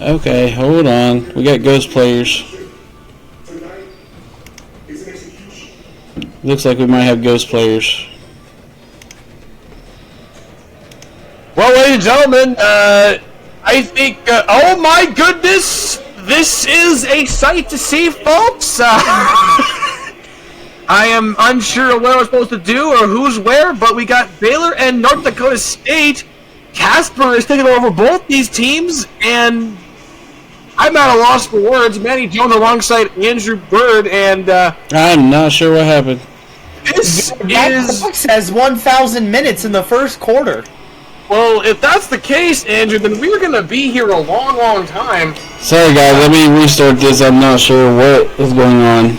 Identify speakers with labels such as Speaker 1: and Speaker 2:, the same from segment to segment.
Speaker 1: Okay, hold on. We got ghost players. Looks like we might have ghost players.
Speaker 2: Well, ladies and gentlemen, I think, oh my goodness, this is a sight to see, folks. I am unsure what we're supposed to do or who's where, but we got Baylor and North Dakota State. Casper is taking over both these teams, and I'm at a loss for words. Manny Jones alongside Andrew Bird, and
Speaker 1: I'm not sure what happened.
Speaker 2: This
Speaker 3: Fox has 1,000 minutes in the first quarter.
Speaker 2: Well, if that's the case, Andrew, then we're going to be here a long, long time.
Speaker 1: Sorry, guys. Let me restart this. I'm not sure what is going on.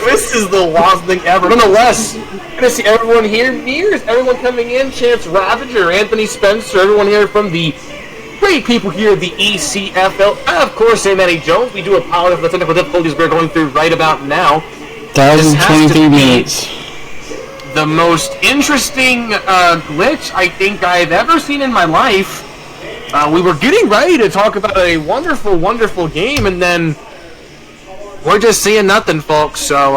Speaker 2: This is the last thing ever. Nonetheless, going to see everyone here. Here's everyone coming in. Chance Ravager, Anthony Spencer, everyone here from the great people here at the ECFL. Of course, Manny Jones. We do apologize for the technical difficulties we're going through right about now.
Speaker 1: 1,023 minutes.
Speaker 2: The most interesting glitch I think I've ever seen in my life. We were getting ready to talk about a wonderful, wonderful game, and then we're just seeing nothing, folks. So,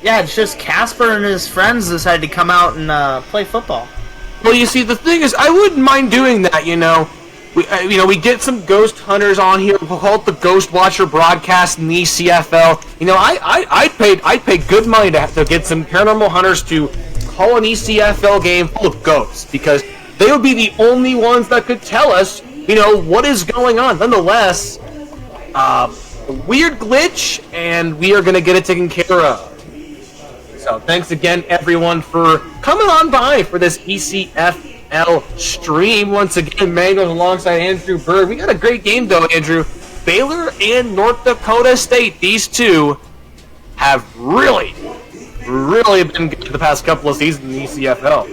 Speaker 3: yeah, it's just Casper and his friends decided to come out and play football.
Speaker 2: Well, you see, the thing is, I wouldn't mind doing that. We get some ghost hunters on here. We'll call it the Ghost Watcher broadcast in the ECFL. I'd pay good money to get some paranormal hunters to call an ECFL game full of ghosts, because they would be the only ones that could tell us, what is going on. Nonetheless, a weird glitch, and we are going to get it taken care of. So thanks again, everyone, for coming on by for this ECFL stream. Once again, Mango's alongside Andrew Bird. We got a great game, though, Andrew. Baylor and North Dakota State, these two have really been good the past couple of seasons in the ECFL.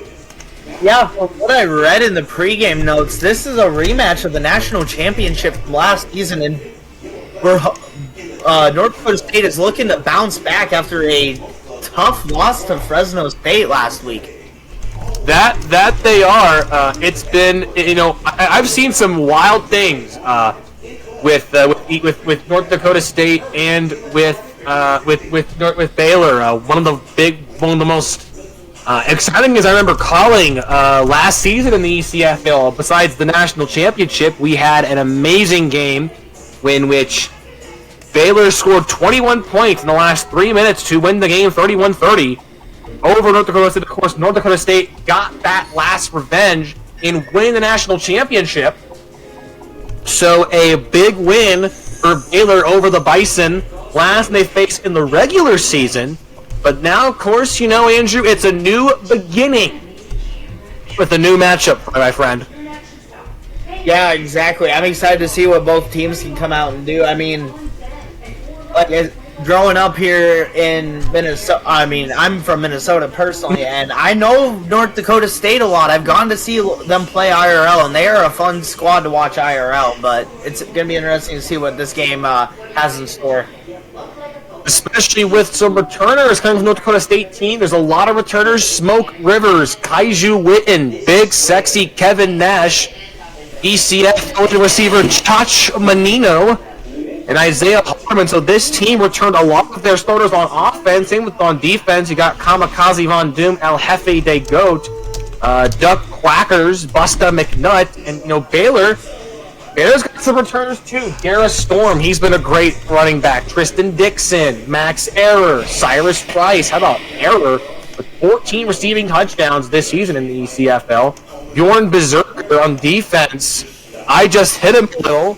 Speaker 3: Yeah, from what I read in the pregame notes, this is a rematch of the national championship from last season, and where North Dakota State is looking to bounce back after a tough loss to Fresno State last week.
Speaker 2: That they are. It's been, I've seen some wild things with North Dakota State and with Baylor. One of the most exciting as I remember calling last season in the ECFL. Besides the national championship, we had an amazing game in which Baylor scored 21 points in the last 3 minutes to win the game 31-30 over North Dakota State. Of course, North Dakota State got that last revenge in winning the national championship. So a big win for Baylor over the Bison. Last they faced in the regular season. But now, of course, Andrew, it's a new beginning with a new matchup, my friend.
Speaker 3: Yeah, exactly. I'm excited to see what both teams can come out and do. I mean, growing up here in Minnesota, I'm from Minnesota personally, and I know North Dakota State a lot. I've gone to see them play IRL, and they are a fun squad to watch IRL, but it's going to be interesting to see what this game has in store.
Speaker 2: Especially with some returners coming from the North Dakota State team. There's a lot of returners. Smoke Rivers, Kaiju Witten, Big Sexy Kevin Nash, ECF receiver Chach Manino, and Isaiah Harmon. So this team returned a lot of their starters on offense. Same with on defense. You got Kamikaze Von Doom, El Jefe de Goat, Duck Quackers, Busta McNutt, and Baylor's got some returners too. Dara Storm, he's been a great running back. Tristan Dixon, Max Error, Cyrus Price. How about Error with 14 receiving touchdowns this season in the ECFL? Bjorn Berserker on defense. I just hit him a little.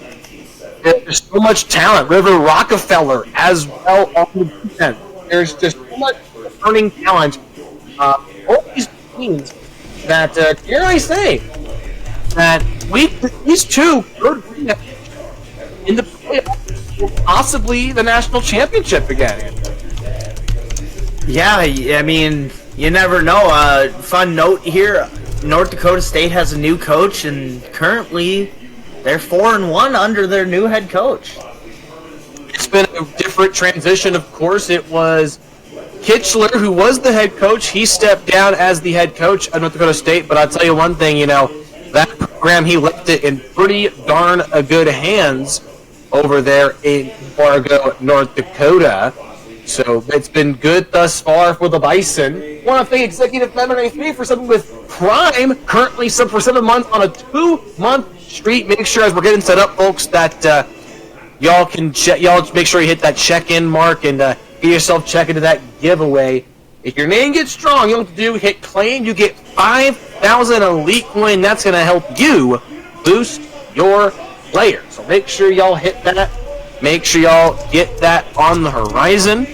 Speaker 2: There's so much talent. River Rockefeller as well on the defense. There's just so much returning talent. All these teams that, dare I say, that these two could bring in the playoffs, possibly the national championship again.
Speaker 3: Yeah, I mean, you never know. Fun note here, North Dakota State has a new coach, and currently they're 4-1 under their new head coach.
Speaker 2: It's been a different transition, of course. It was Kitchler, who was the head coach. He stepped down as the head coach at North Dakota State, but I'll tell you one thing, that program he left left it in pretty darn good hands over there in Fargo, North Dakota. So it's been good thus far for the Bison. Want to thank Executive Memory 3 for something with Prime, currently sub for 7 months on a 2-month streak. Make sure as we're getting set up, folks, that y'all can check. Y'all make sure you hit that check-in mark and get yourself checked into that giveaway. If your name gets strong, you know what to do. Hit claim. You get 5,000 elite coin. That's going to help you boost your player. So make sure y'all hit that. Make sure y'all get that on the horizon.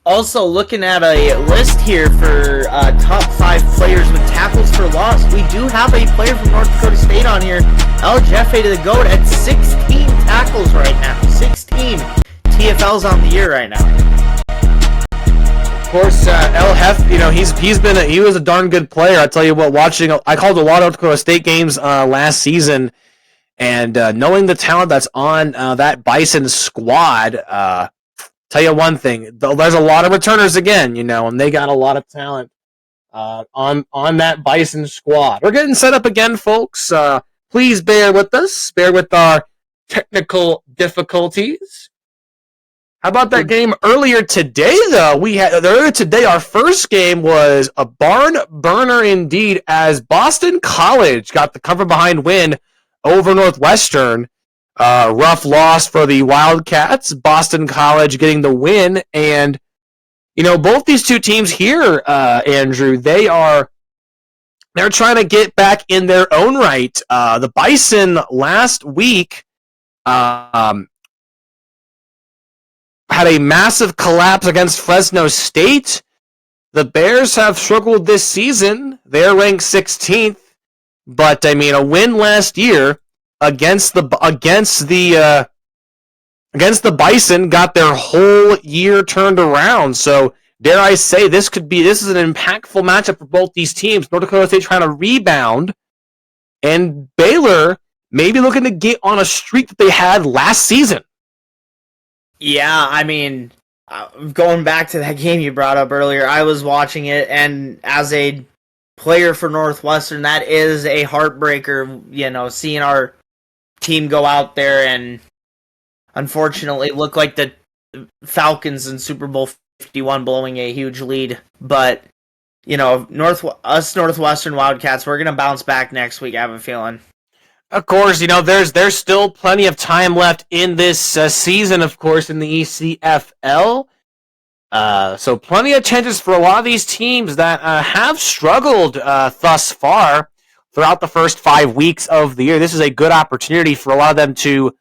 Speaker 3: Also, looking at a list here for top 5 players with tackles for loss, we do have a player from North Dakota State on here, El Jefe to the GOAT, at 16 tackles right now. 16 TFLs on the year right now.
Speaker 2: Of course, El Hef, you know, he was a darn good player. I tell you what, I called a lot of North Dakota State games last season, and knowing the talent that's on that Bison squad, tell you one thing, there's a lot of returners again, you know, and they got a lot of talent on that Bison squad. We're getting set up again, folks. Please bear with us. Bear with our technical difficulties. How about that game earlier today, though? Earlier today, our first game was a barn burner indeed, as Boston College got the cover-behind win over Northwestern. Rough loss for the Wildcats. Boston College getting the win, and you know, both these two teams here, Andrew, they're trying to get back in their own right. The Bison last week had a massive collapse against Fresno State. The Bears have struggled this season. They're ranked 16th, but I mean, a win last year against the Bison got their whole year turned around. So dare I say, this is an impactful matchup for both these teams. North Dakota State trying to rebound, and Baylor maybe looking to get on a streak that they had last season.
Speaker 3: Yeah, I mean, going back to that game you brought up earlier, I was watching it, and as a player for Northwestern, that is a heartbreaker, you know, seeing our team go out there and unfortunately look like the Falcons in Super Bowl 51, blowing a huge lead. But, you know, Northwestern Wildcats, we're going to bounce back next week, I have a feeling.
Speaker 2: Of course, you know, there's still plenty of time left in this season, of course, in the ECFL. So plenty of chances for a lot of these teams that have struggled thus far throughout the first 5 weeks of the year. This is a good opportunity for a lot of them to,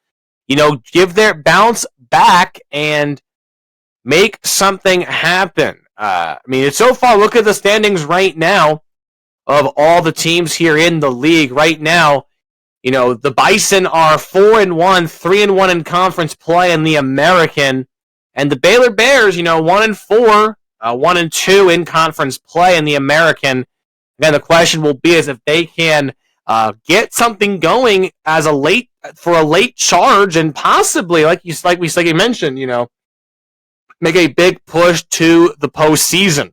Speaker 2: you know, give their bounce back and make something happen. I mean, so far, look at the standings right now of all the teams here in the league right now. You know, the Bison are 4-1, 3-1 in conference play in the American, and the Baylor Bears, you know, 1-4, 1-2 in conference play in the American. Again, the question will be is if they can get something going as a late charge, and possibly, like you mentioned, you know, make a big push to the postseason.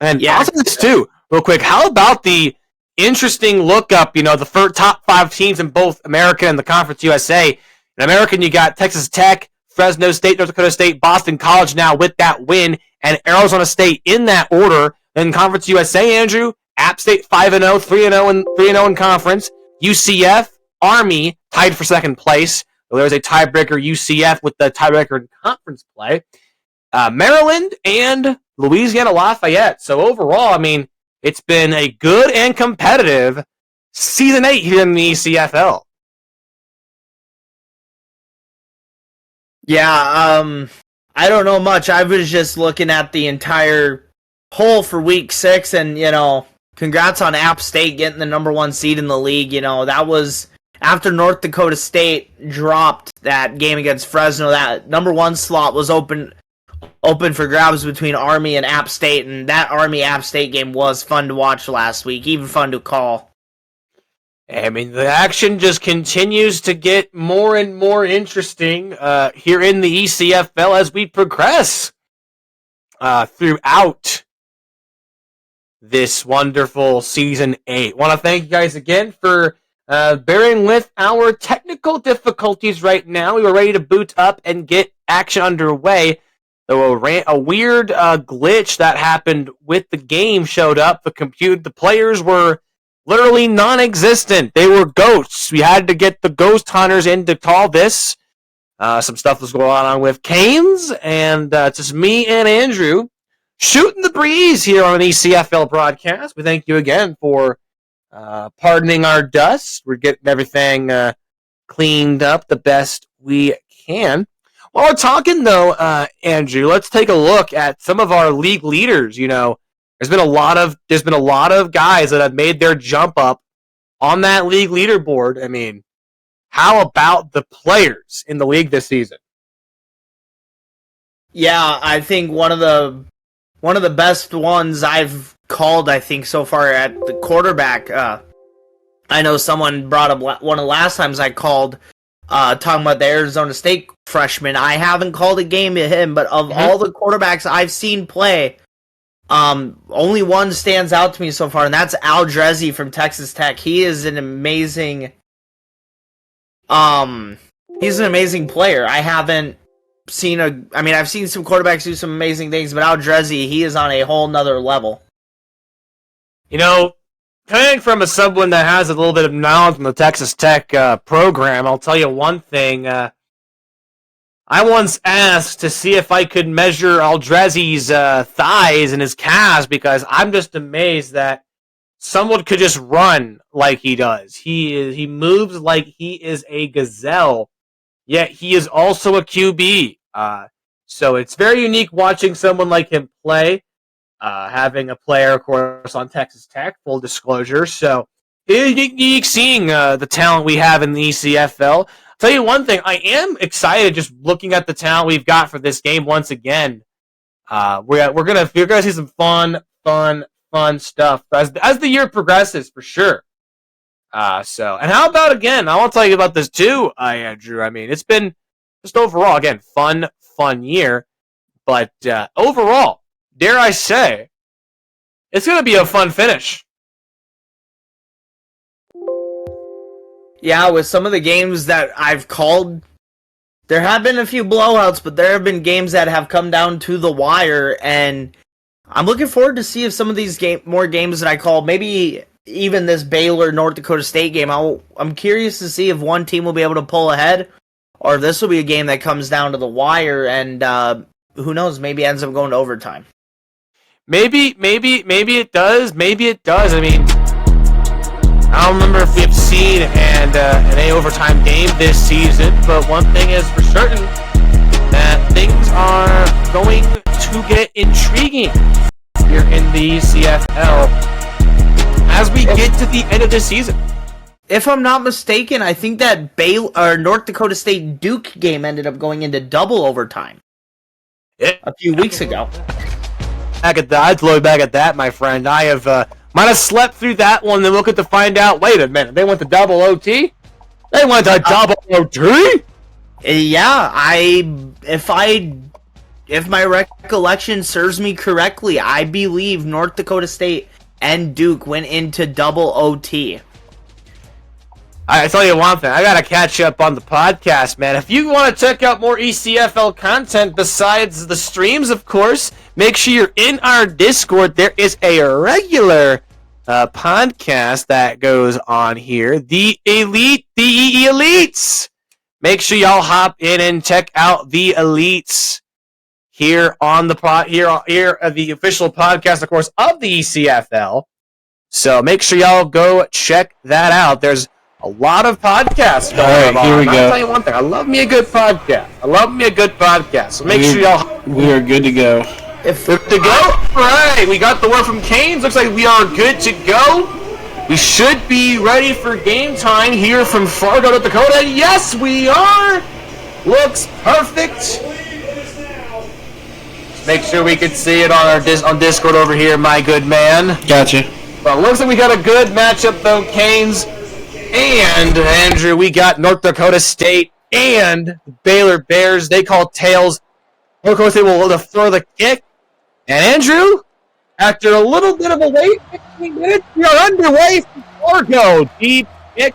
Speaker 2: And
Speaker 3: yeah,
Speaker 2: also this too, real quick. How about the interesting lookup, you know, the top 5 teams in both American and the Conference USA. In American, you got Texas Tech, Fresno State, North Dakota State, Boston College now with that win, and Arizona State in that order. Then Conference USA, Andrew, App State 5-0, 3-0 in conference. UCF, Army tied for second place. So there's a tiebreaker UCF with the tiebreaker in conference play. Maryland and Louisiana Lafayette. So overall, I mean, it's been a good and competitive Season 8 here in the ECFL.
Speaker 3: Yeah, I don't know much. I was just looking at the entire whole for Week 6, and, you know, congrats on App State getting the number 1 seed in the league. You know, that was after North Dakota State dropped that game against Fresno. That number 1 slot was open for grabs between Army and App State, and that Army-App State game was fun to watch last week, even fun to call.
Speaker 2: I mean, the action just continues to get more and more interesting here in the ECFL as we progress throughout this wonderful Season 8. Want to thank you guys again for bearing with our technical difficulties right now. We were ready to boot up and get action underway. Though a weird glitch that happened with the game showed up. The players were literally non-existent. They were ghosts. We had to get the ghost hunters in to call this. Some stuff was going on with Canes, and it's just me and Andrew shooting the breeze here on an ECFL broadcast. We thank you again for pardoning our dust. We're getting everything cleaned up the best we can. While we're talking, though, Andrew, let's take a look at some of our league leaders. You know, there's been a lot of guys that have made their jump up on that league leaderboard. I mean, how about the players in the league this season?
Speaker 3: Yeah, I think one of the best ones I've called, I think, so far at the quarterback. I know someone brought up one of the last times I called, talking about the Arizona State freshman. I haven't called a game to him, but of all the quarterbacks I've seen play, only one stands out to me so far, and that's Al Drezzi from Texas Tech. He is an amazing, he's an amazing player. I've seen some quarterbacks do some amazing things, but Al Drezzi, he is on a whole nother level.
Speaker 2: You know, coming from someone that has a little bit of knowledge from the Texas Tech program, I'll tell you one thing. I once asked to see if I could measure Aldrezi's thighs and his calves, because I'm just amazed that someone could just run like he does. He moves like he is a gazelle, yet he is also a QB. So it's very unique watching someone like him play. Having a player, of course, on Texas Tech, full disclosure. So it's unique seeing the talent we have in the ECFL. I'll tell you one thing, I am excited just looking at the talent we've got for this game once again. You're gonna see some fun stuff as the year progresses, for sure. And how about, again, I want to tell you about this too, Andrew. I mean, it's been just overall, again, fun year. But overall, dare I say, it's going to be a fun finish.
Speaker 3: Yeah, with some of the games that I've called, there have been a few blowouts, but there have been games that have come down to the wire, and I'm looking forward to see if some of these more games that I called, maybe even this Baylor North Dakota State game, I'm curious to see if one team will be able to pull ahead, or if this will be a game that comes down to the wire, and who knows, maybe ends up going to overtime.
Speaker 2: Maybe it does. Maybe it does. I mean, I don't remember if we've seen an overtime game this season, but one thing is for certain, that things are going to get intriguing here in the ECFL as we get to the end of this season.
Speaker 3: If I'm not mistaken, I think that North Dakota State Duke game ended up going into double overtime a few weeks ago.
Speaker 2: I'd look back at that, my friend. I have might have slept through that one, then look at to find out. Wait a minute, they went to double OT? They went to double OT?
Speaker 3: Yeah, if my recollection serves me correctly, I believe North Dakota State and Duke went into double OT.
Speaker 2: I tell you one thing, I gotta catch up on the podcast, man. If you want to check out more ECFL content besides the streams, of course, make sure you're in our Discord. There is a regular podcast that goes on here, the Elites. Make sure y'all hop in and check out the Elites here on the the official podcast, of course, of the ECFL. So make sure y'all go check that out. There's a lot of podcasts going on.
Speaker 1: Here we go.
Speaker 2: I'll tell you one thing. I love me a good podcast. So make sure y'all...
Speaker 1: We are good to go.
Speaker 2: Good to go? All right. We got the word from Canes. Looks like we are good to go. We should be ready for game time here from Fargo, North Dakota. Yes, we are. Looks perfect. Make sure we can see it on Discord over here, my good man.
Speaker 1: Gotcha.
Speaker 2: Well, looks like we got a good matchup, though, Canes. And, Andrew, we got North Dakota State and Baylor Bears. They call tails. North Dakota State will throw the kick. And, Andrew, After a little bit of a wait, 15 minutes, we are underway for Fargo. Deep kick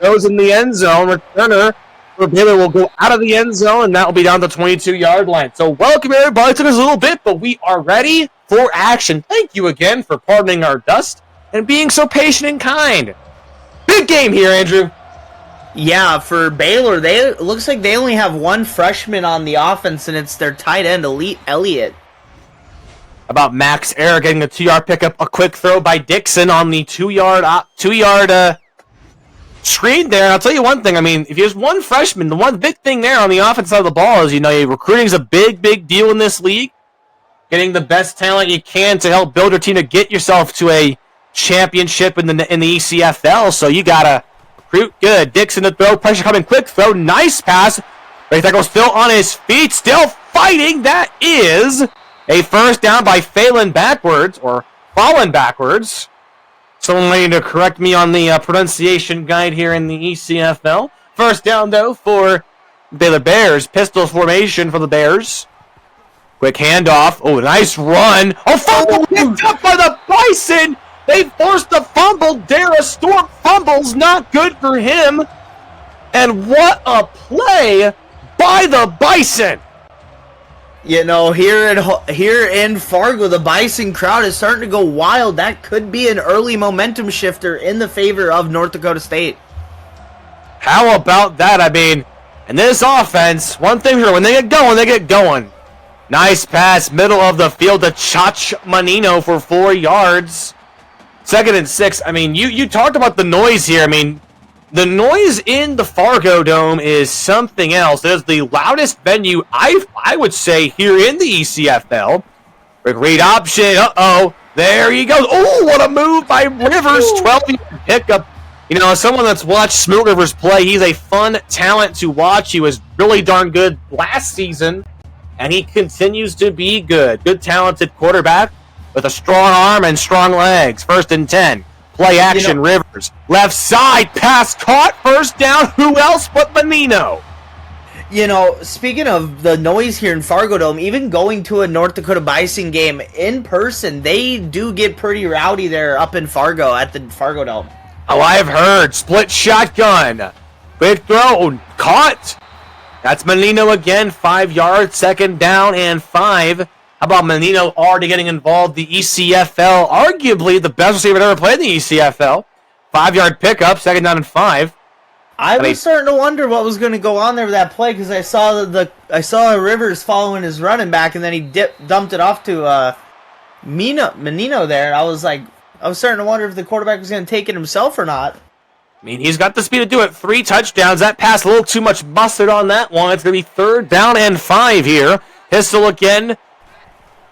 Speaker 2: goes in the end zone. Returner for Baylor will go out of the end zone, and that will be down the 22-yard line. So welcome, everybody. It took us a little bit, but we are ready for action. Thank you again for pardoning our dust and being so patient and kind. Big game here, Andrew.
Speaker 3: Yeah, for Baylor, it looks like they only have one freshman on the offense, and it's their tight end, Elliott.
Speaker 2: About Max Air getting a 2-yard pickup, a quick throw by Dixon on the 2-yard screen there. And I'll tell you one thing. I mean, if there's one freshman, the one big thing there on the offense side of the ball is, recruiting is a big, big deal in this league. Getting the best talent you can to help build your team to get yourself to a championship in the ECFL. So you gotta recruit good. Dixon to throw, pressure coming, quick throw, nice pass. Right tackle still on his feet, still fighting. That is a first down by Fallen backwards. Someone waiting to correct me on the pronunciation guide here in the ECFL. First down, though, for Baylor Bears. Pistol formation for the Bears. Quick handoff. Oh, nice run. Oh, fumble picked up by the Bison. They forced the fumble. Dara Storm fumbles. Not good for him. And what a play by the Bison.
Speaker 3: Here in Fargo, the Bison crowd is starting to go wild. That could be an early momentum shifter in the favor of North Dakota State.
Speaker 2: How about that? I mean, in this offense, one thing here, when they get going. Nice pass, middle of the field to Chach Manino for 4 yards. 2nd and 6. I mean, you talked about the noise here. I mean, the noise in the Fargo Dome is something else. It is the loudest venue, I would say, here in the ECFL. Great option. Uh-oh. There he goes. Oh, what a move by Rivers. 12-yard pickup. As someone that's watched Smoke Rivers play, he's a fun talent to watch. He was really darn good last season, and he continues to be good. Good, talented quarterback with a strong arm and strong legs. 1st and 10. Play action, Rivers. Left side, pass caught, first down. Who else but Menino?
Speaker 3: Speaking of the noise here in Fargo Dome, even going to a North Dakota Bison game in person, they do get pretty rowdy there up in Fargo at the Fargo Dome.
Speaker 2: Oh, I've heard. Split shotgun. Quick throw. Caught. That's Menino again. 5 yards, 2nd down and 5. How about Menino already getting involved? The ECFL, arguably the best receiver to ever play in the ECFL. 5-yard pickup, 2nd down and 5.
Speaker 3: I was starting to wonder what was going to go on there with that play because I saw Rivers following his running back and then he dumped it off to Menino there. I was starting to wonder if the quarterback was going to take it himself or not.
Speaker 2: I mean, he's got the speed to do it. 3 touchdowns. That pass a little too much mustard on that one. It's going to be 3rd down and 5 here. Pistol again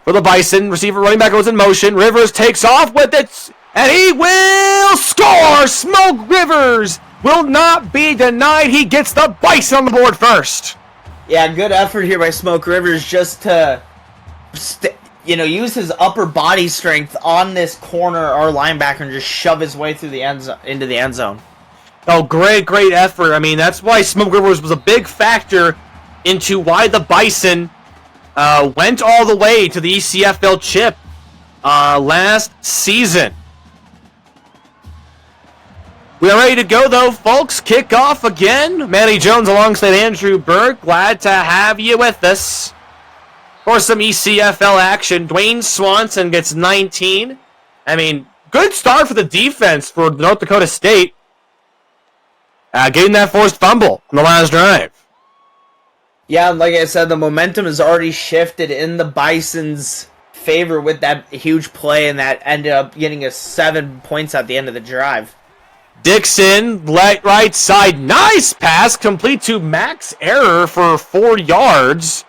Speaker 2: for the Bison. Receiver running back goes in motion. Rivers takes off with it, and he will score! Smoke Rivers will not be denied. He gets the Bison on the board first.
Speaker 3: Yeah, good effort here by Smoke Rivers just to, use his upper body strength on this corner or linebacker and just shove his way through the into the end zone.
Speaker 2: Oh, great effort. I mean, that's why Smoke Rivers was a big factor into why the Bison went all the way to the ECFL chip last season. We are ready to go, though, folks. Kickoff again. Manny Jones alongside Andrew Berg. Glad to have you with us for some ECFL action. Dwayne Swanson gets 19. I mean, good start for the defense for North Dakota State. Getting that forced fumble on the last drive.
Speaker 3: Yeah, like I said, the momentum has already shifted in the Bison's favor with that huge play, and that ended up getting us 7 points at the end of the drive.
Speaker 2: Dixon, right side, nice pass, complete to Max Error for 4 yards.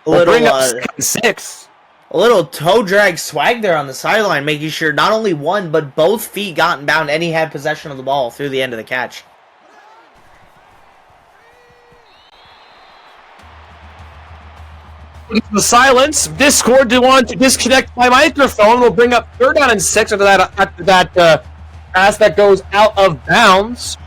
Speaker 2: Bring up 6.
Speaker 3: A little toe drag swag there on the sideline, making sure not only one, but both feet got in bound, and he had possession of the ball through the end of the catch.
Speaker 2: The silence. Discord do want to disconnect my microphone. We'll bring up 3rd down and 6 after that pass that goes out of bounds.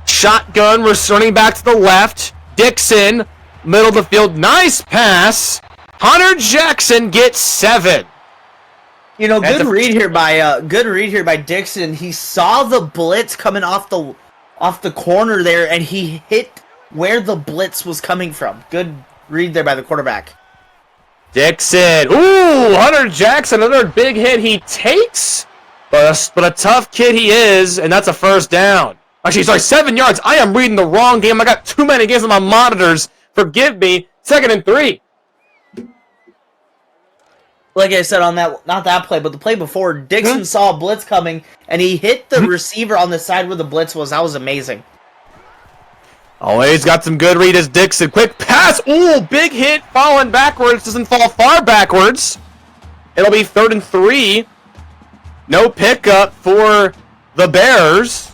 Speaker 2: Shotgun returning back to the left. Dixon, middle of the field, nice pass. Hunter Jackson gets 7.
Speaker 3: You know, good read here by Dixon. He saw the blitz coming off the corner there, and he hit where the blitz was coming from. Good read there by the quarterback.
Speaker 2: Dixon. Ooh, Hunter Jackson, another big hit he takes. But a tough kid he is, and that's a first down. Actually, sorry, 7 yards. I am reading the wrong game. I got too many games on my monitors. Forgive me. 2nd and 3.
Speaker 3: Like I said on that, not that play, but the play before, Dixon saw a blitz coming, and he hit the receiver on the side where the blitz was. That was amazing.
Speaker 2: Oh, he's got some good read as Dixon. Quick pass. Ooh, big hit. Falling backwards. Doesn't fall far backwards. It'll be 3rd and 3. No pickup for the Bears.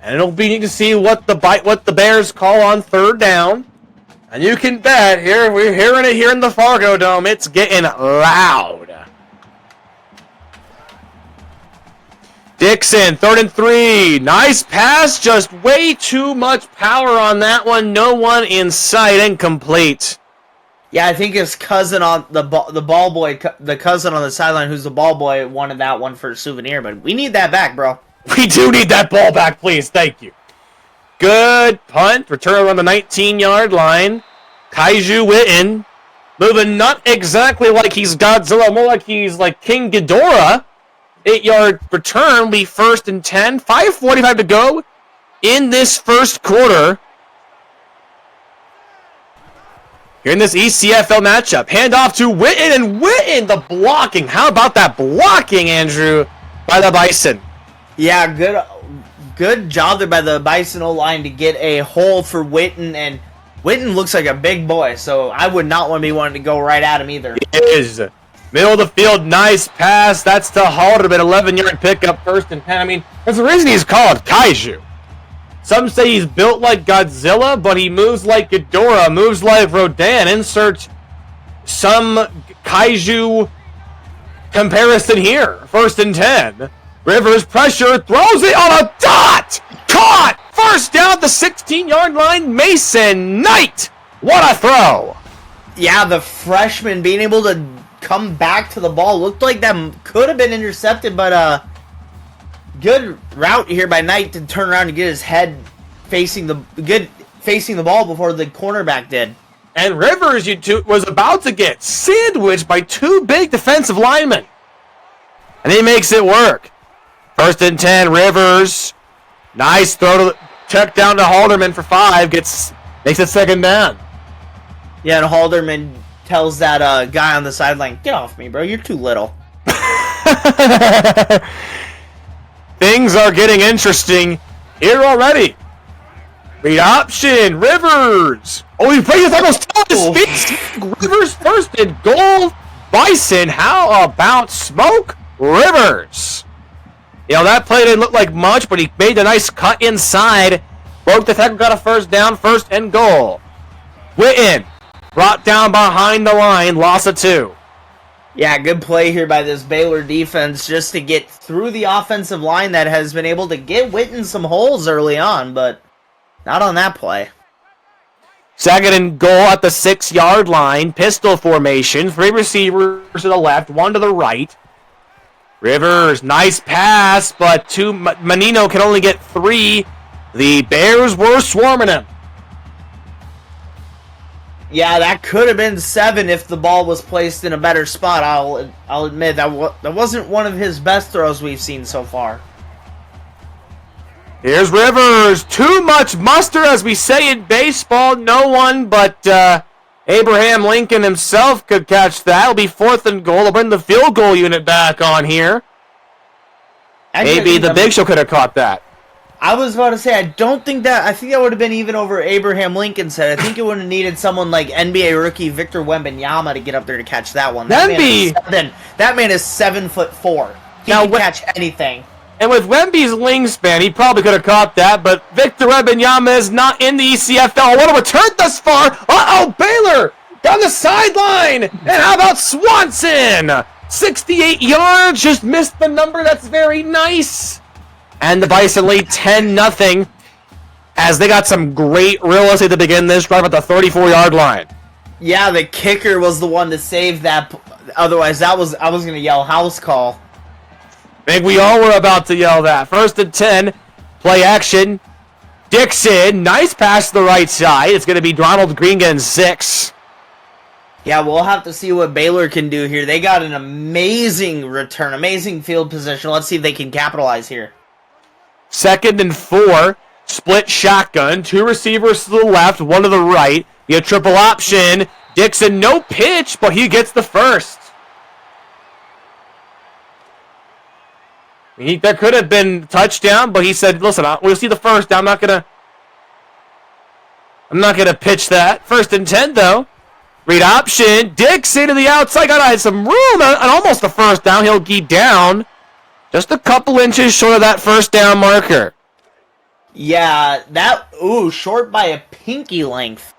Speaker 2: And it'll be neat to see what the Bears call on 3rd down. And you can bet, we're hearing it here in the Fargo Dome, it's getting loud. Dixon, 3rd and 3. Nice pass, just way too much power on that one. No one in sight, incomplete.
Speaker 3: Yeah, I think his cousin on the ball boy, the cousin on the sideline who's the ball boy, wanted that one for a souvenir, but we need that back, bro.
Speaker 2: We do need that ball back, please. Thank you. Good punt. Return on the 19-yard line. Kaiju Witten. Moving not exactly like he's Godzilla, more like he's like King Ghidorah. 8-yard return will be 1st and 10. 5:45 to go in this first quarter. Here in this ECFL matchup. Hand off to Witten, and Witten, the blocking. How about that blocking, Andrew, by the Bison?
Speaker 3: Yeah, good job there by the Bison O-line to get a hole for Witten, and Witten looks like a big boy, so I would not want to be wanting to go right at him either.
Speaker 2: It is. Middle of the field, nice pass. That's to Halderman, 11-yard pickup, 1st and 10. I mean, there's a reason he's called Kaiju. Some say he's built like Godzilla, but he moves like Ghidorah, moves like Rodan. Insert some Kaiju comparison here. 1st and 10. Rivers pressure, throws it on a dot! Caught! First down at the 16-yard line, Mason Knight! What a throw!
Speaker 3: Yeah, the freshman being able to come back to the ball looked like that could have been intercepted, but good route here by Knight to turn around and get his head facing the ball before the cornerback did.
Speaker 2: And Rivers was about to get sandwiched by 2 big defensive linemen. And he makes it work. 1st and 10, Rivers. Nice throw check down to Halderman for 5. Makes it 2nd down.
Speaker 3: Yeah, and Halderman tells that guy on the sideline, "Get off me, bro. You're too little."
Speaker 2: Things are getting interesting here already. Read option, Rivers. Oh, he plays almost on his feet. Rivers 1st and goal. Bison, how about Smoke Rivers? You know, that play didn't look like much, but he made a nice cut inside. Broke the tackle, got a 1st down, 1st and goal. Witten brought down behind the line, loss of 2.
Speaker 3: Yeah, good play here by this Baylor defense just to get through the offensive line that has been able to get Witten some holes early on, but not on that play.
Speaker 2: 2nd and goal at the 6-yard line. Pistol formation. 3 receivers to the left, 1 to the right. Rivers, nice pass, but Menino can only get 3. The Bears were swarming him.
Speaker 3: Yeah, that could have been 7 if the ball was placed in a better spot. I'll admit that wasn't one of his best throws we've seen so far.
Speaker 2: Here's Rivers. Too much mustard, as we say in baseball. No one but Abraham Lincoln himself could catch that. It'll be 4th and goal. They'll bring the field goal unit back on here. Maybe the Big Show could have caught that.
Speaker 3: I was about to say, I think that would have been even over Abraham Lincoln's head. I think it would have needed someone like NBA rookie Victor Wembanyama to get up there to catch that one. That man is 7'4". He can catch anything.
Speaker 2: And with Wemby's wingspan, he probably could have caught that, but Victor Wembanyama is not in the ECFL. What a return thus far! Uh-oh, Baylor! Down the sideline! And how about Swanson? 68 yards, just missed the number. That's very nice. And the Bison lead 10-0 as they got some great real estate to begin this drive at the 34-yard line.
Speaker 3: Yeah, the kicker was the one to save that. Otherwise, I was gonna yell house call.
Speaker 2: I think we all were about to yell that. 1st and 10, play action. Dixon, nice pass to the right side. It's going to be Donald Green getting 6.
Speaker 3: Yeah, we'll have to see what Baylor can do here. They got an amazing return, amazing field position. Let's see if they can capitalize here.
Speaker 2: 2nd and 4, split shotgun. 2 receivers to the left, 1 to the right. You have triple option. Dixon, no pitch, but he gets the first. There could have been touchdown, but he said, listen, we'll see the first down. I'm not gonna pitch that. 1st and 10, though. Read option. Dixon to the outside. Got some room and almost the first down. He'll get down just a couple inches short of that first down marker.
Speaker 3: Yeah, short by a pinky length.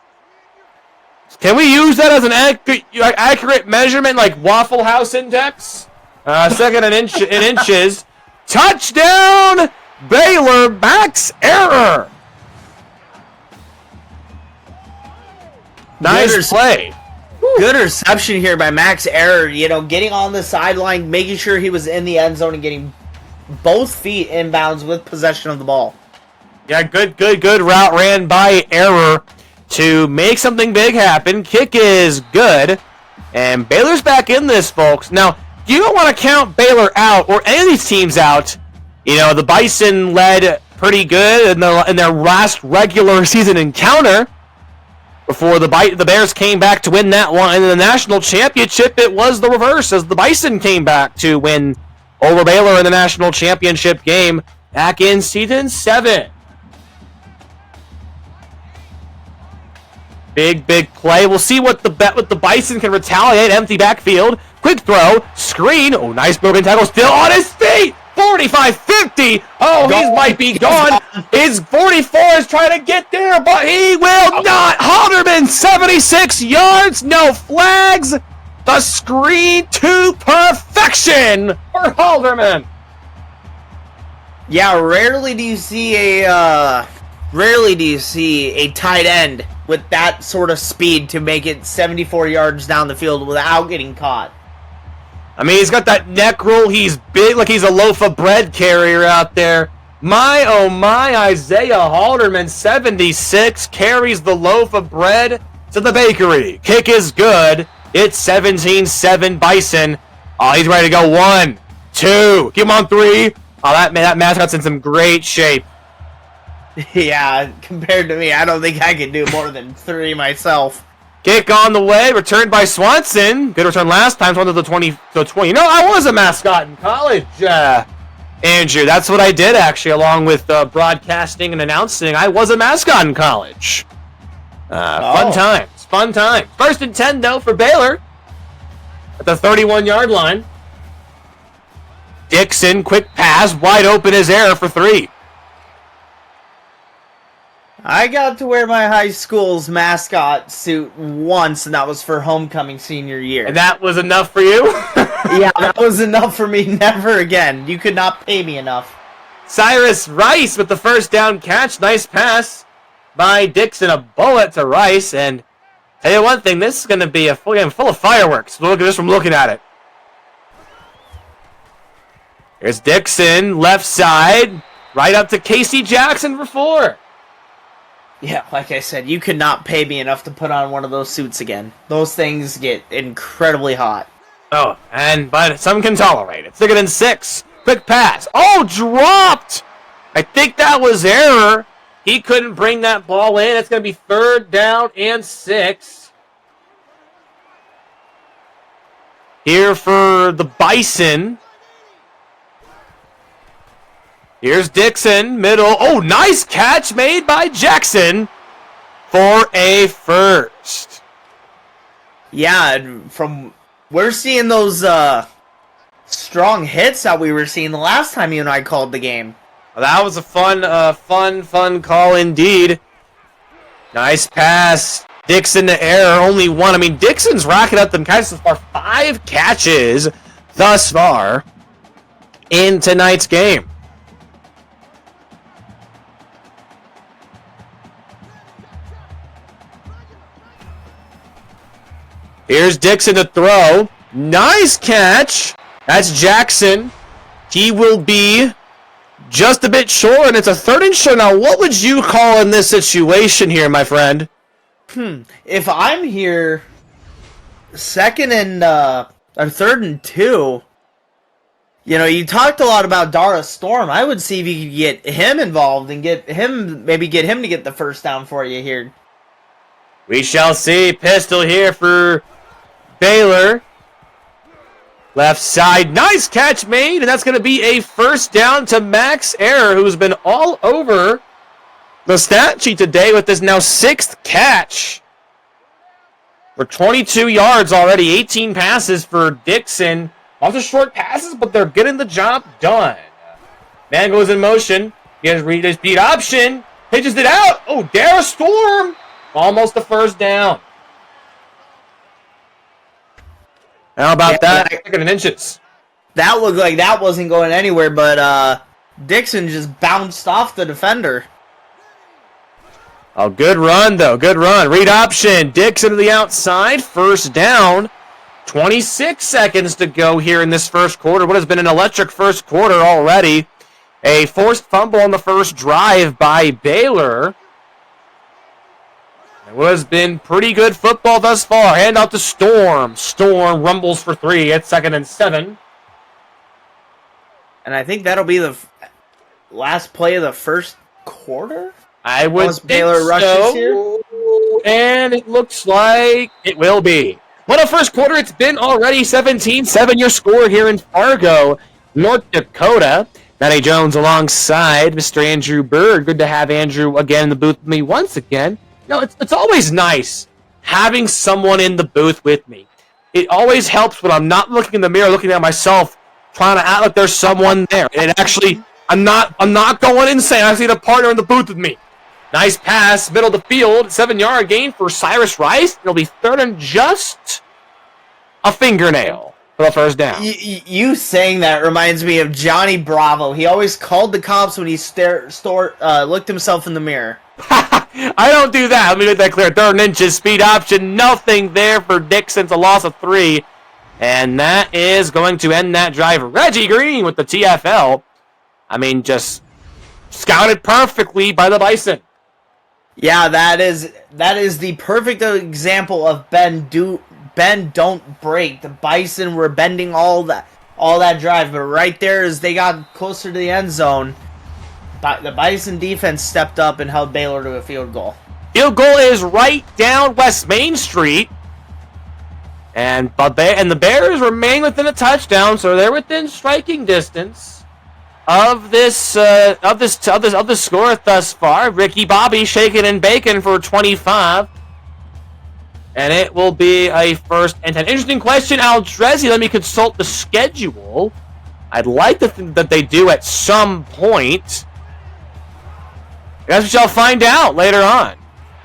Speaker 2: Can we use that as an accurate measurement, like Waffle House index? Second and inches. Touchdown, Baylor. Max error. Nice play.
Speaker 3: Good reception here by Max Error. Getting on the sideline, making sure he was in the end zone and getting both feet inbounds with possession of the ball.
Speaker 2: Yeah, good route ran by Error to make something big happen. Kick is good. And Baylor's back in this, folks. Now, you don't want to count Baylor out or any of these teams out. The Bison led pretty good in their last regular season encounter before the Bears came back to win that one. And in the national championship, it was the reverse as the Bison came back to win over Baylor in the national championship game back in season 7. Big play. We'll see what the Bison can retaliate. Empty backfield. Quick throw. Screen. Oh, nice broken tackle. Still on his feet. 45-50. Oh, he might be gone. His 44 is trying to get there, but he will not. Halderman, 76 yards. No flags. The screen to perfection for Halderman.
Speaker 3: Yeah, rarely do you see a tight end with that sort of speed to make it 74 yards down the field without getting caught.
Speaker 2: I mean, he's got that neck roll. He's big, like he's a loaf of bread carrier out there. My, oh my, Isaiah Halderman, 76, carries the loaf of bread to the bakery. Kick is good. It's 17-7 Bison. Oh, he's ready to go. 1, 2. Give him on 3. Oh, that mascot's in some great shape.
Speaker 3: Yeah, compared to me, I don't think I can do more than 3 myself.
Speaker 2: Kick on the way, returned by Swanson. Good return last time, to the 20. I was a mascot in college, Andrew. That's what I did, actually, along with broadcasting and announcing. I was a mascot in college. Fun times. 1st and 10, though, for Baylor at the 31-yard line. Dixon, quick pass, wide open is Error for 3.
Speaker 3: I got to wear my high school's mascot suit once, and that was for homecoming senior year.
Speaker 2: And that was enough for you?
Speaker 3: Yeah, that was enough for me. Never again. You could not pay me enough.
Speaker 2: Cyrus Rice with the first down catch. Nice pass by Dixon. A bullet to Rice. And tell you one thing, this is going to be a full game full of fireworks. Look at this from looking at it. Here's Dixon, left side, right up to Casey Jackson for 4.
Speaker 3: Yeah, like I said, you could not pay me enough to put on one of those suits again. Those things get incredibly hot.
Speaker 2: Oh, but some can tolerate it. 2nd and 6. Quick pass. Oh, dropped! I think that was Error. He couldn't bring that ball in. It's going to be 3rd down and 6. Here for the Bison. Here's Dixon, middle. Oh, nice catch made by Jackson for a first.
Speaker 3: Yeah, we're seeing those strong hits that we were seeing the last time you and I called the game.
Speaker 2: Well, that was a fun call indeed. Nice pass. Dixon to Error, only 1. I mean, Dixon's racking up them catches so far. 5 catches thus far in tonight's game. Here's Dixon to throw. Nice catch. That's Jackson. He will be just a bit short, and it's a 3rd and short. Now, what would you call in this situation here, my friend?
Speaker 3: If I'm here, 2nd and or 3rd and 2, you know, you talked a lot about Dara Storm. I would see if you could get him involved and maybe get him to get the first down for you here.
Speaker 2: We shall see. Pistol here for Baylor. Left side. Nice catch made, and that's going to be a first down to Max Error, who's been all over the stat sheet today with this now 6th catch. For 22 yards already, 18 passes for Dixon. Lots of short passes, but they're getting the job done. Man goes in motion. He has read his speed option. Pitches it out. Oh, Dara Storm. Almost the first down. How about that? 2nd and inches.
Speaker 3: That looked like that wasn't going anywhere, but Dixon just bounced off the defender.
Speaker 2: Oh, good run, though. Good run. Read option. Dixon to the outside. First down. 26 seconds to go here in this first quarter. What has been an electric first quarter already. A forced fumble on the first drive by Baylor. It has been pretty good football thus far. Hand out to Storm. Storm rumbles for 3 at 2nd and 7.
Speaker 3: And I think that'll be the last play of the first quarter?
Speaker 2: I would think
Speaker 3: Baylor rushes
Speaker 2: so.
Speaker 3: Here?
Speaker 2: And it looks like it will be. Well, the first quarter, it's been already 17-7 your score here in Fargo, North Dakota. Matty Jones alongside Mr. Andrew Bird. Good to have Andrew again in the booth with me once again. You know, it's always nice having someone in the booth with me. It always helps when I'm not looking in the mirror, looking at myself, trying to act like there's someone there. And actually, I'm not going insane. I see the partner in the booth with me. Nice pass, middle of the field, 7-yard gain for Cyrus Rice. It'll be 3rd and just a fingernail for the first down.
Speaker 3: You saying that reminds me of Johnny Bravo. He always called the cops when he looked himself in the mirror.
Speaker 2: I don't do that. Let me make that clear. 3rd and inches, speed option, nothing there for Dixon. It's a loss of 3. And that is going to end that drive. Reggie Green with the TFL. I mean, just scouted perfectly by the Bison.
Speaker 3: Yeah, that is the perfect example of bend don't break. The Bison were bending all that drive, but right there as they got closer to the end zone, the Bison defense stepped up and held Baylor to a field goal.
Speaker 2: Field goal is right down West Main Street, and the Bears remain within a touchdown, so they're within striking distance of this score thus far. Ricky Bobby shaking and baking for 25. And it will be a 1st and 10. Interesting question, Aldrezi. Let me consult the schedule. I'd like to think that they do at some point. I guess we shall find out later on.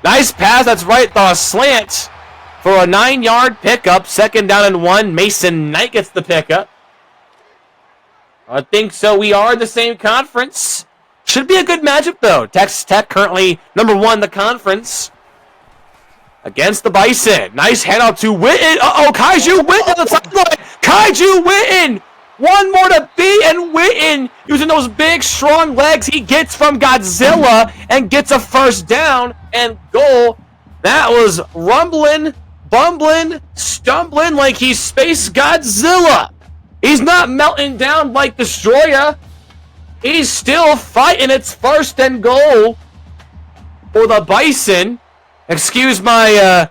Speaker 2: Nice pass. That's right. The slant for a 9-yard pickup. 2nd down and 1. Mason Knight gets the pickup. I think so. We are in the same conference. Should be a good matchup, though. Texas Tech currently number 1 in the conference against the Bison. Nice handout to Witten. Kaiju Witten on the sideline. Kaiju Witten. One more to beat, and Witten, using those big, strong legs he gets from Godzilla, and gets a first down and goal. That was rumbling, bumbling, stumbling like he's Space Godzilla. He's not melting down like Destroya. He's still fighting. It's 1st and goal for the Bison. Excuse my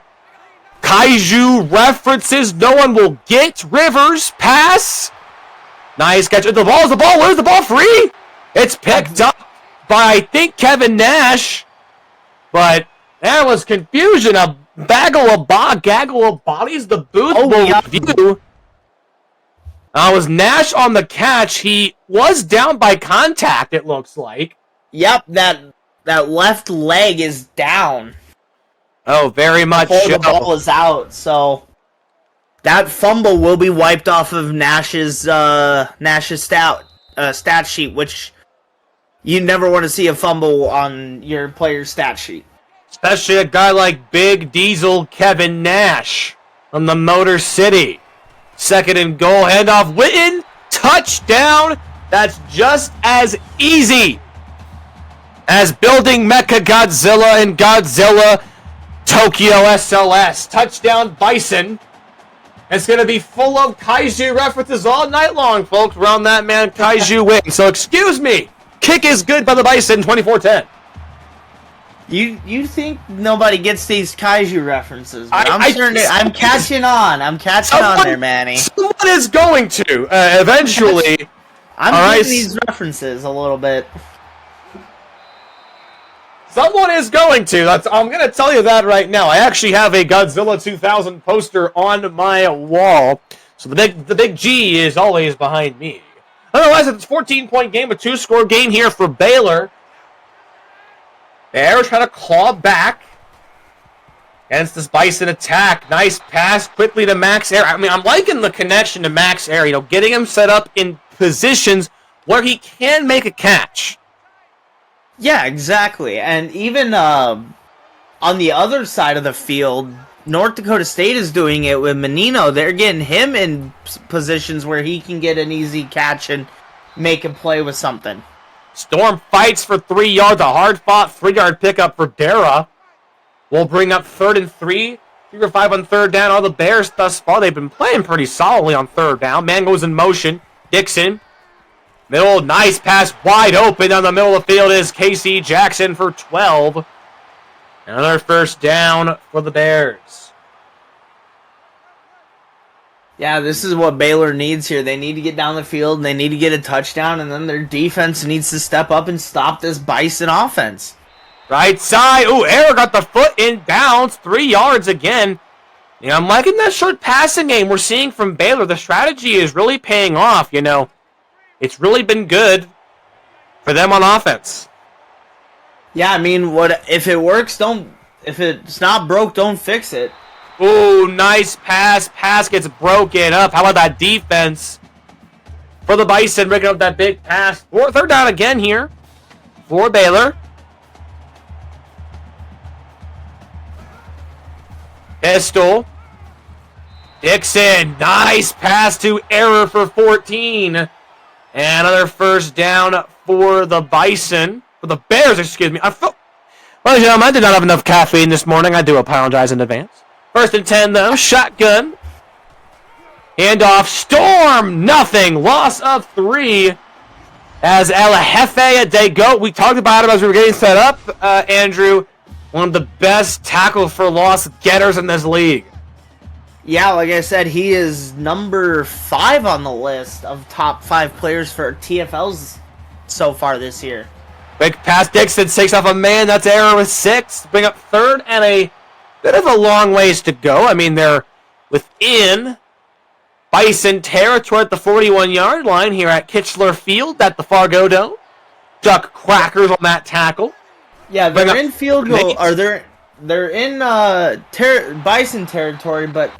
Speaker 2: kaiju references. No one will get. Rivers, pass. Nice catch. Where's the ball free? It's picked up by, I think, Kevin Nash. But there was confusion. A gaggle of bodies. The booth will review. Was Nash on the catch? He was down by contact, it looks like.
Speaker 3: Yep, that left leg is down.
Speaker 2: Oh, very much so.
Speaker 3: The ball is out, so that fumble will be wiped off of Nash's stat sheet, which you never want to see a fumble on your player's stat sheet.
Speaker 2: Especially a guy like Big Diesel Kevin Nash. on the Motor City. Second and goal, handoff, Witten, touchdown. That's just as easy as building Mecha Godzilla and Godzilla Tokyo SLS. Touchdown, Bison. It's going to be full of kaiju references all night long, folks, around that man Kaiju Witten. So excuse me, kick is good by the Bison, 24-10.
Speaker 3: You think nobody gets these kaiju references? But I'm catching on. I'm catching on there, Manny.
Speaker 2: Someone is going to eventually.
Speaker 3: I'm getting these references a little bit.
Speaker 2: Someone is going to. I'm going to tell you that right now. I actually have a Godzilla 2000 poster on my wall, so the big G is always behind me. Otherwise, it's a 14-point game, a 2-score game here for Baylor. Bears trying to claw back against this Bison attack. Nice pass quickly to Max Air. I mean, I'm liking the connection to Max Air. You know, getting him set up in positions where he can make a catch.
Speaker 3: Yeah, exactly. And even on the other side of the field, North Dakota State is doing it with Menino. They're getting him in positions where he can get an easy catch and make a play with something.
Speaker 2: Storm fights for 3 yards. A hard-fought 3-yard pickup for Dara. We'll bring up 3rd and 3. 3 or 5 on 3rd down. All the Bears thus far, they've been playing pretty solidly on 3rd down. Man goes in motion. Dixon. Middle, nice pass, wide open down the middle of the field is Casey Jackson for 12. Another first down for the Bears.
Speaker 3: Yeah, this is what Baylor needs here. They need to get down the field, and they need to get a touchdown, and then their defense needs to step up and stop this Bison offense.
Speaker 2: Right side. Ooh, Air got the foot in bounds. 3 yards again. You know, I'm liking that short passing game we're seeing from Baylor. The strategy is really paying off, you know. It's really been good for them on offense.
Speaker 3: Yeah, I mean, if it works, if it's not broke, don't fix it.
Speaker 2: Ooh, nice pass. Pass gets broken up. How about that defense for the Bison, breaking up that big pass. 3rd down again here for Baylor. Pistol. Dixon, nice pass to Error for 14. And another first down for the Bison. For the Bears, excuse me. Well, gentlemen, I did not have enough caffeine this morning. I do apologize in advance. 1st and 10, though. Shotgun. Handoff. Storm. Nothing. Loss of 3. As El Jefe de Goat. We talked about him as we were getting set up, Andrew. One of the best tackle for loss getters in this league.
Speaker 3: Yeah, like I said, he is number 5 on the list of top 5 players for TFLs so far this year.
Speaker 2: Quick pass, Dixon takes off a man. That's Error with 6. Bring up 3rd and a bit of a long ways to go. I mean, they're within Bison territory at the 41-yard line here at Kitchler Field at the Fargo Dome. Duck crackers on that tackle.
Speaker 3: Yeah, they're in field goal. They're in Bison territory, but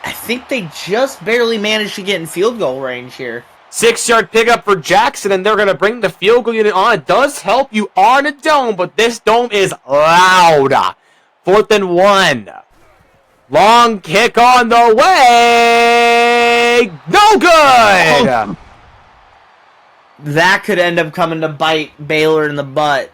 Speaker 3: I think they just barely managed to get in field goal range here.
Speaker 2: 6-yard pickup for Jackson, and they're going to bring the field goal unit on. It does help you on a dome, but this dome is loud. 4th and 1. Long kick on the way. No good.
Speaker 3: Oh. That could end up coming to bite Baylor in the butt.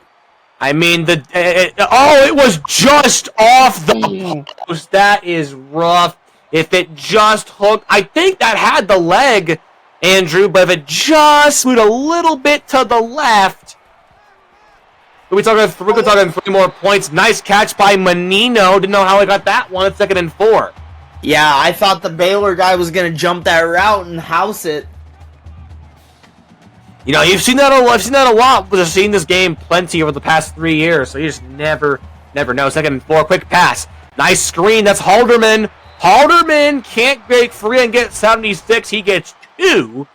Speaker 2: I mean, it was just off the post. That is rough. If it just hooked, I think that had the leg, Andrew, but if it just moved a little bit to the left, we're talking 3 more points. Nice catch by Menino. Didn't know how he got that one. It's 2nd and 4.
Speaker 3: Yeah, I thought the Baylor guy was going to jump that route and house it.
Speaker 2: You know, you've seen that a lot. I've seen that a lot. We've seen this game plenty over the past 3 years, so you just never know. 2nd and 4, quick pass. Nice screen. That's Halderman. Halderman can't break free and get 76. He gets 2.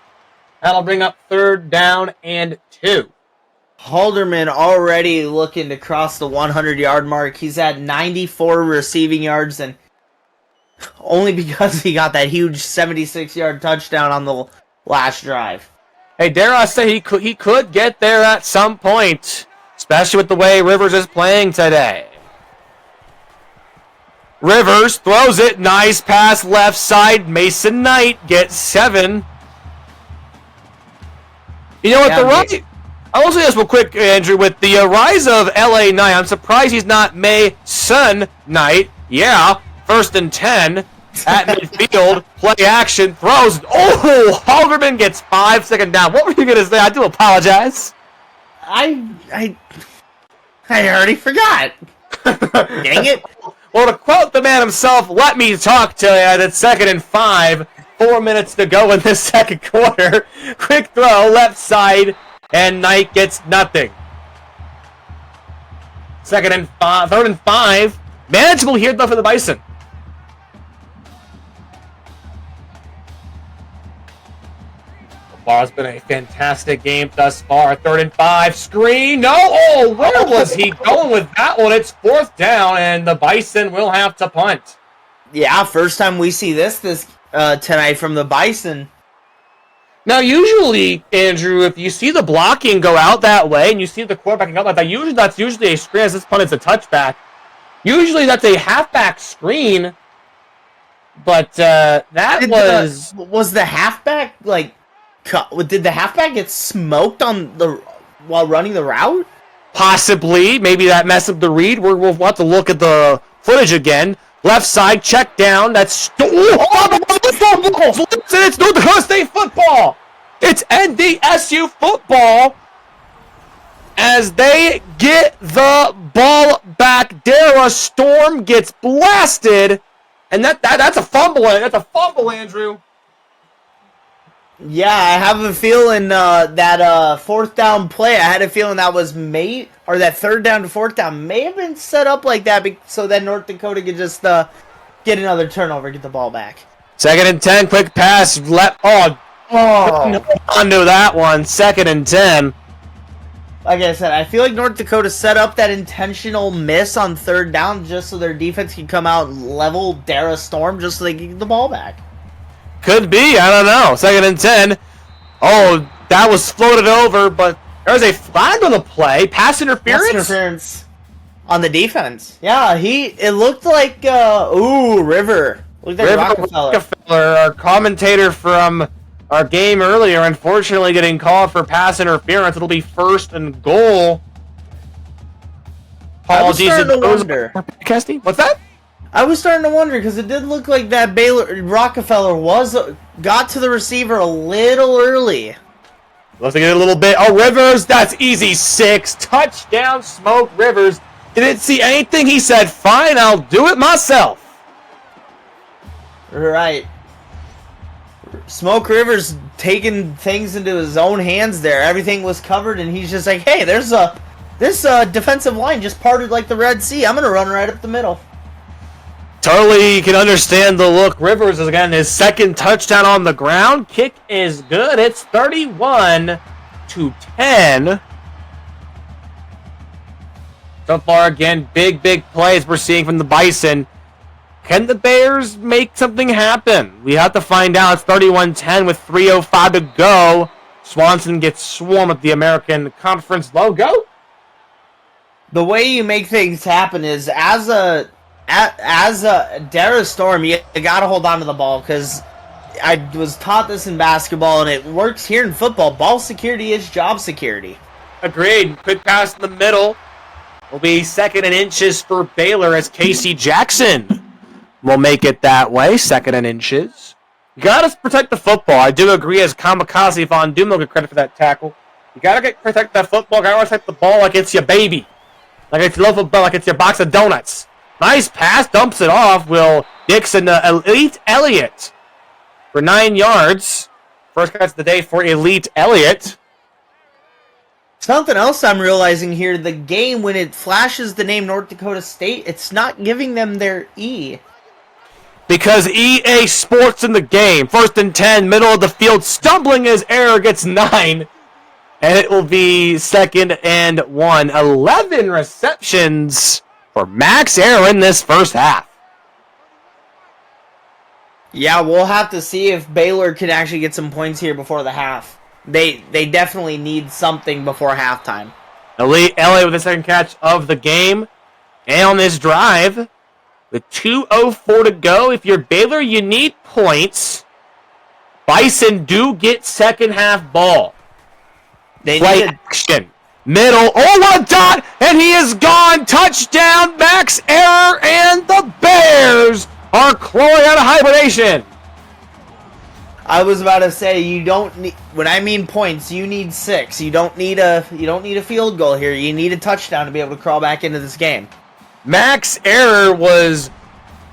Speaker 2: That'll bring up 3rd down and 2.
Speaker 3: Halderman already looking to cross the 100-yard mark. He's at 94 receiving yards, and only because he got that huge 76-yard touchdown on the last drive.
Speaker 2: Hey, dare I say he could get there at some point, especially with the way Rivers is playing today. Rivers throws it. Nice pass left side. Mason Knight gets 7. You know what? I'll also ask real quick, Andrew, with the rise of LA Knight, I'm surprised he's not Mason Knight. Yeah, 1st and 10 at midfield. Play action, throws. Oh, Halderman gets 5, second down. What were you going to say? I do apologize.
Speaker 3: I already forgot. Dang it.
Speaker 2: Well, to quote the man himself, let me talk to you. That's 2nd and 5. 4 minutes to go in the second quarter. Quick throw, left side, and Knight gets nothing. 3rd and 5. Manageable here, though, for the Bison. It's been a fantastic game thus far. 3rd and 5. Screen. No. Oh, where was he going with that one? It's 4th down, and the Bison will have to punt.
Speaker 3: Yeah, first time we see this tonight from the Bison.
Speaker 2: Now, usually, Andrew, if you see the blocking go out that way and you see the quarterback go out like that, that's usually a screen. As this punt is a touchback. Usually, that's a halfback screen. But was
Speaker 3: the halfback like? Did the halfback get smoked while running the route?
Speaker 2: Possibly. Maybe that messed up the read. We'll have to look at the footage again. Left side, check down. That's... It's North Dakota State football! It's NDSU football! As they get the ball back, Dara Storm gets blasted. And that's a fumble. That's a fumble, Andrew.
Speaker 3: Yeah, I have a feeling that 4th down play, I had a feeling that was that 3rd down to 4th down may have been set up like that so that North Dakota could just get another turnover, get the ball back.
Speaker 2: 2nd and 10, quick pass. Onto that one. 2nd and 10.
Speaker 3: Like I said, I feel like North Dakota set up that intentional miss on 3rd down just so their defense can come out and level Dara Storm just so they can get the ball back.
Speaker 2: Could be, I don't know. 2nd and 10. Oh, that was floated over, but there's a flag on the play. Pass interference?
Speaker 3: Pass interference on the defense. Yeah, it looked like, River. Looked like Rockefeller.
Speaker 2: Our commentator from our game earlier, unfortunately getting called for pass interference. It'll be 1st and goal. Apologies to those. What's that?
Speaker 3: I was starting to wonder because it did look like that Rockefeller got to the receiver a little early.
Speaker 2: Let's get a little bit. Oh, Rivers, that's easy. 6. Touchdown, Smoke Rivers. Didn't see anything. He said, fine, I'll do it myself.
Speaker 3: Right. Smoke Rivers taking things into his own hands there. Everything was covered, and he's just like, hey, this defensive line just parted like the Red Sea. I'm going to run right up the middle.
Speaker 2: Totally can understand the look. Rivers is again his 2nd touchdown on the ground. Kick is good. It's 31-10. So far, again, big plays we're seeing from the Bison. Can the Bears make something happen? We have to find out. It's 31-10 with 3:05 to go. Swanson gets swarmed with the American Conference logo.
Speaker 3: The way you make things happen is as a Dara Storm, you gotta hold on to the ball because I was taught this in basketball and it works here in football. Ball security is job security.
Speaker 2: Agreed. Quick pass in the middle will be 2nd and inches for Baylor as Casey Jackson will make it that way. 2nd and inches. You gotta protect the football. I do agree as Kamikaze Von Doom will get credit for that tackle. You gotta protect that football. Gotta protect the ball like it's your baby. Like it's your loaf of bread, like it's your box of donuts. Nice pass, dumps it off. Will Dixon, Elite Elliott for 9 yards. First catch of the day for Elite Elliott.
Speaker 3: Something else I'm realizing here, the game, when it flashes the name North Dakota State, it's not giving them their E.
Speaker 2: Because EA Sports in the game. 1st and 10, middle of the field. Stumbling as error gets 9. And it will be 2nd and 1. 11 receptions for Max Aaron this first half.
Speaker 3: Yeah, we'll have to see if Baylor can actually get some points here before the half. They definitely need something before halftime.
Speaker 2: Elite LA with the 2nd catch of the game. And on this drive, With 2:04 to go, if you're Baylor, you need points. Bison do get second half ball.
Speaker 3: They
Speaker 2: Play
Speaker 3: need
Speaker 2: action. Middle. Oh, what a dot! And he is gone. Touchdown, Max Error, and the Bears are clawing out of hibernation.
Speaker 3: I was about to say you don't need. When I mean points, you need 6. You don't need a field goal here. You need a touchdown to be able to crawl back into this game.
Speaker 2: Max Error was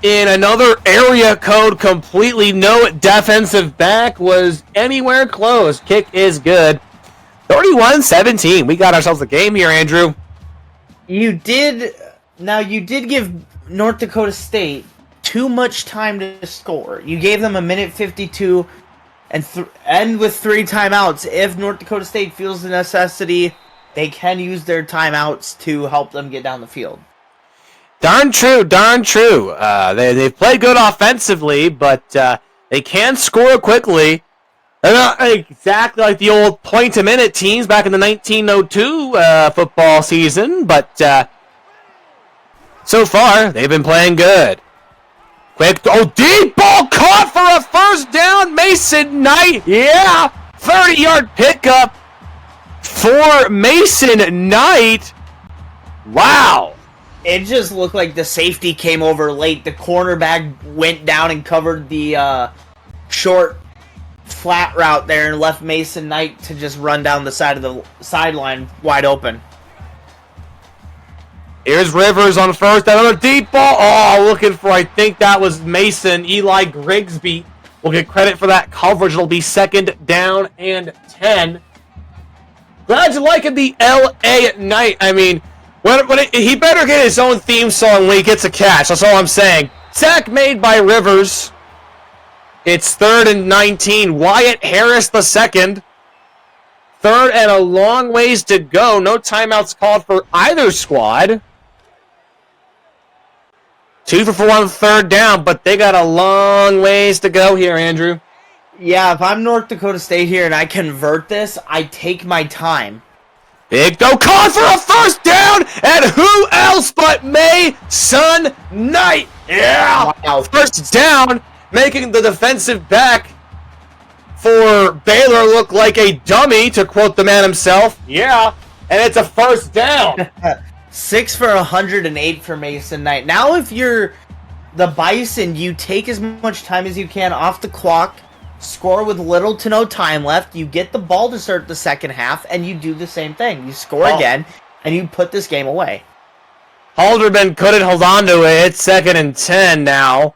Speaker 2: in another area code completely. No defensive back was anywhere close. Kick is good. 31-17. We got ourselves a game here, Andrew.
Speaker 3: You did give North Dakota State too much time to score. You gave them a minute 52 and end with 3 timeouts. If North Dakota State feels the necessity, they can use their timeouts to help them get down the field.
Speaker 2: Darn true, darn true. They've played good offensively, but they can score quickly. They're not exactly like the old point-a-minute teams back in the 1902 football season, but so far, they've been playing good. Quick, deep ball caught for a first down. Mason Knight, yeah, 30-yard pickup for Mason Knight. Wow.
Speaker 3: It just looked like the safety came over late. The cornerback went down and covered the short flat route there and left Mason Knight to just run down the side of the sideline wide open.
Speaker 2: Here's Rivers on first. Another deep ball. Oh, looking for, I think that was Mason. Eli Grigsby will get credit for that coverage. It'll be second down and 10. Glad you liking the L.A. Knight. I mean, he better get his own theme song when he gets a catch. That's all I'm saying. Sack made by Rivers. It's 3rd and 19. Wyatt Harris the second. 3rd and a long ways to go. No timeouts called for either squad. 2 for 4 on 3rd down, but they got a long ways to go here, Andrew.
Speaker 3: Yeah, if I'm North Dakota State here and I convert this, I take my time.
Speaker 2: Big go call for a first down, and who else but Mason Knight? Yeah!
Speaker 3: Wow.
Speaker 2: First down, making the defensive back for Baylor look like a dummy, to quote the man himself. Yeah, and it's a first down.
Speaker 3: 6 for 108 for Mason Knight. Now if you're the Bison, you take as much time as you can off the clock, score with little to no time left, you get the ball to start the second half, and you do the same thing. You score again, and you put this game away.
Speaker 2: Halderman couldn't hold on to it. It's 2nd and 10 now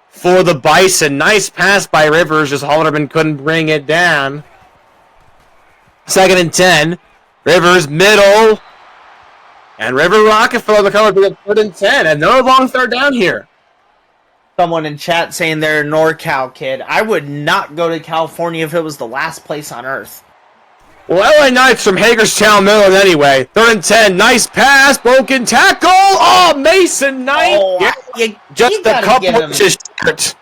Speaker 2: for the Bison. Nice pass by Rivers, just Halderman couldn't bring it down. 2nd and 10. Rivers, middle. And River Rockefeller to come up with 3rd and 10. And no long 3rd down here.
Speaker 3: Someone in chat saying they're a NorCal kid. I would not go to California if it was the last place on earth.
Speaker 2: Well, LA Knights from Hagerstown, Maryland anyway. 3rd and 10. Nice pass. Broken tackle. Oh, Mason Knight.
Speaker 3: Oh,
Speaker 2: yeah. Just a couple inches short.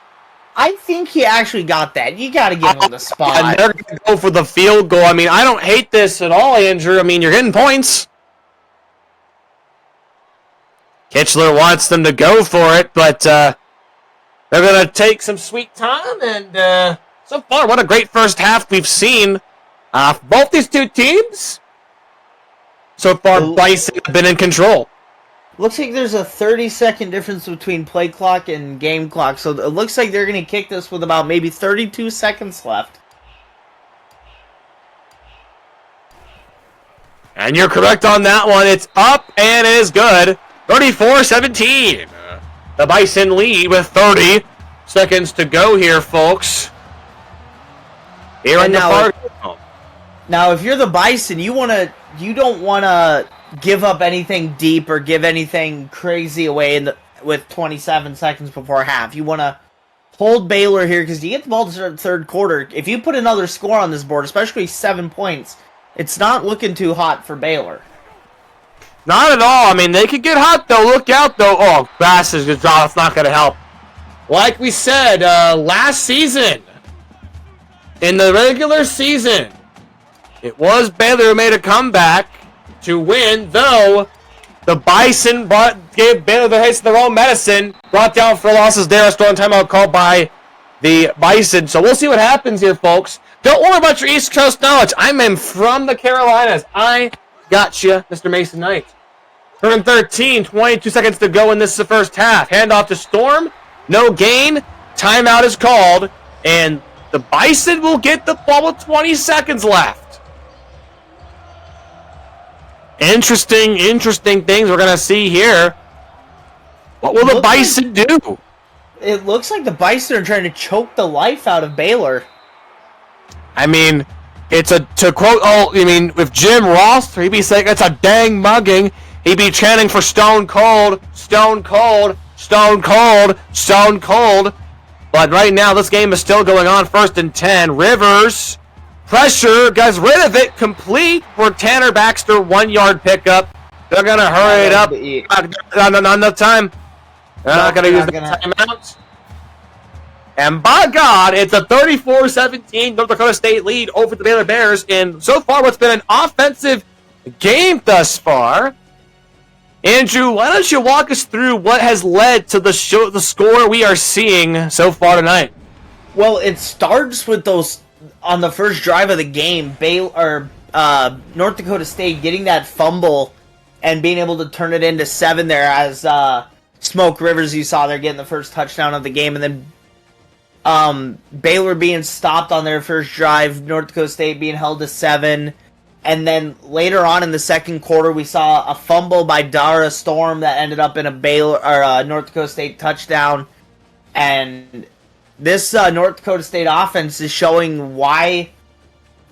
Speaker 3: I think he actually got that. You got to give him the spot.
Speaker 2: And they're going to go for the field goal. I mean, I don't hate this at all, Andrew. I mean, you're getting points. Kitchler wants them to go for it, but they're going to take some sweet time. And so far, what a great first half we've seen. Both these two teams, so far, Bison have been in control.
Speaker 3: Looks like there's a 30-second difference between play clock and game clock, so it looks like they're going to kick this with about maybe 32 seconds left.
Speaker 2: And you're correct on that one. It's up and it is good. 34-17. The Bison lead with 30 seconds to go here, folks. Here in the park.
Speaker 3: Now, if you're the Bison, you don't want to give up anything deep or give anything crazy away with 27 seconds before half. You want to hold Baylor here because you get the ball to start the 3rd quarter. If you put another score on this board, especially 7 points, it's not looking too hot for Baylor.
Speaker 2: Not at all. I mean, they could get hot, though. Look out, though. Oh, Bass is good job. It's not going to help. Like we said, last season, in the regular season, it was Baylor who made a comeback to win, though The Bison gave Baylor the haste of their own medicine. Brought down for losses there. A strong timeout called by the Bison. So we'll see what happens here, folks. Don't worry about your East Coast knowledge. I'm from the Carolinas. I got you, Mr. Mason Knight. Turn 13, 22 seconds to go in this first half. Handoff to Storm. No gain. Timeout is called. And the Bison will get the ball with 20 seconds left. Interesting things we're going to see here. What will the Bison do?
Speaker 3: It looks like the Bison are trying to choke the life out of Baylor.
Speaker 2: I mean, to quote, if Jim Ross, he'd be saying it's a dang mugging. He'd be chanting for Stone Cold, Stone Cold, Stone Cold, Stone Cold. But right now, this game is still going on. 1st and 10. Rivers, pressure, gets rid of it, complete for Tanner Baxter, 1-yard pickup. They're going to hurry it up. Not enough time. They're not going to use the timeouts. And by God, it's a 34-17 North Dakota State lead over the Baylor Bears. And so far, what's been an offensive game thus far. Andrew, why don't you walk us through what has led to the score we are seeing so far tonight?
Speaker 3: Well, it starts with those on the first drive of the game. North Dakota State getting that fumble and being able to turn it into 7 there as Smoke Rivers, you saw there, getting the first touchdown of the game, and then Baylor being stopped on their first drive, North Dakota State being held to 7. And then later on in the second quarter, we saw a fumble by Dara Storm that ended up in a North Dakota State touchdown. And this North Dakota State offense is showing why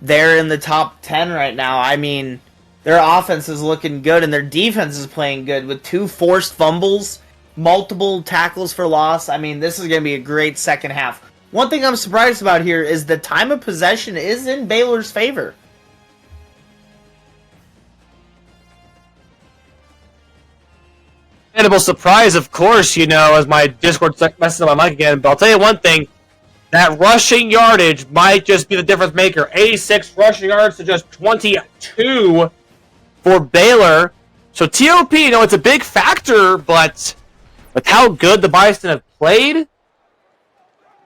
Speaker 3: they're in the top 10 right now. I mean, their offense is looking good and their defense is playing good with 2 forced fumbles, multiple tackles for loss. I mean, this is going to be a great second half. One thing I'm surprised about here is the time of possession is in Baylor's favor.
Speaker 2: Incredible surprise, of course, as my Discord messes up my mic again. But I'll tell you one thing. That rushing yardage might just be the difference maker. 86 rushing yards to just 22 for Baylor. So TOP, it's a big factor, but with how good the Bison have played,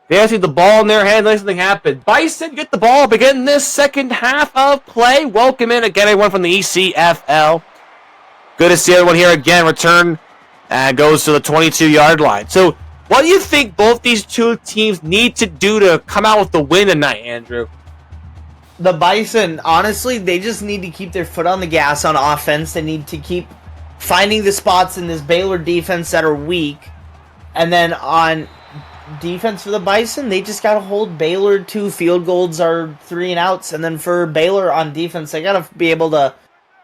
Speaker 2: they have to get the ball in their hands, let something happen. Bison get the ball, begin this second half of play. Welcome in again, everyone from the ECFL. Good to see everyone here again. Return goes to the 22-yard line. So, what do you think both these two teams need to do to come out with the win tonight, Andrew?
Speaker 3: The Bison, honestly, they just need to keep their foot on the gas on offense. They need to keep finding the spots in this Baylor defense that are weak. And then on defense for the Bison, they just got to hold Baylor to field goals or 3 and outs. And then for Baylor on defense, they got to be able to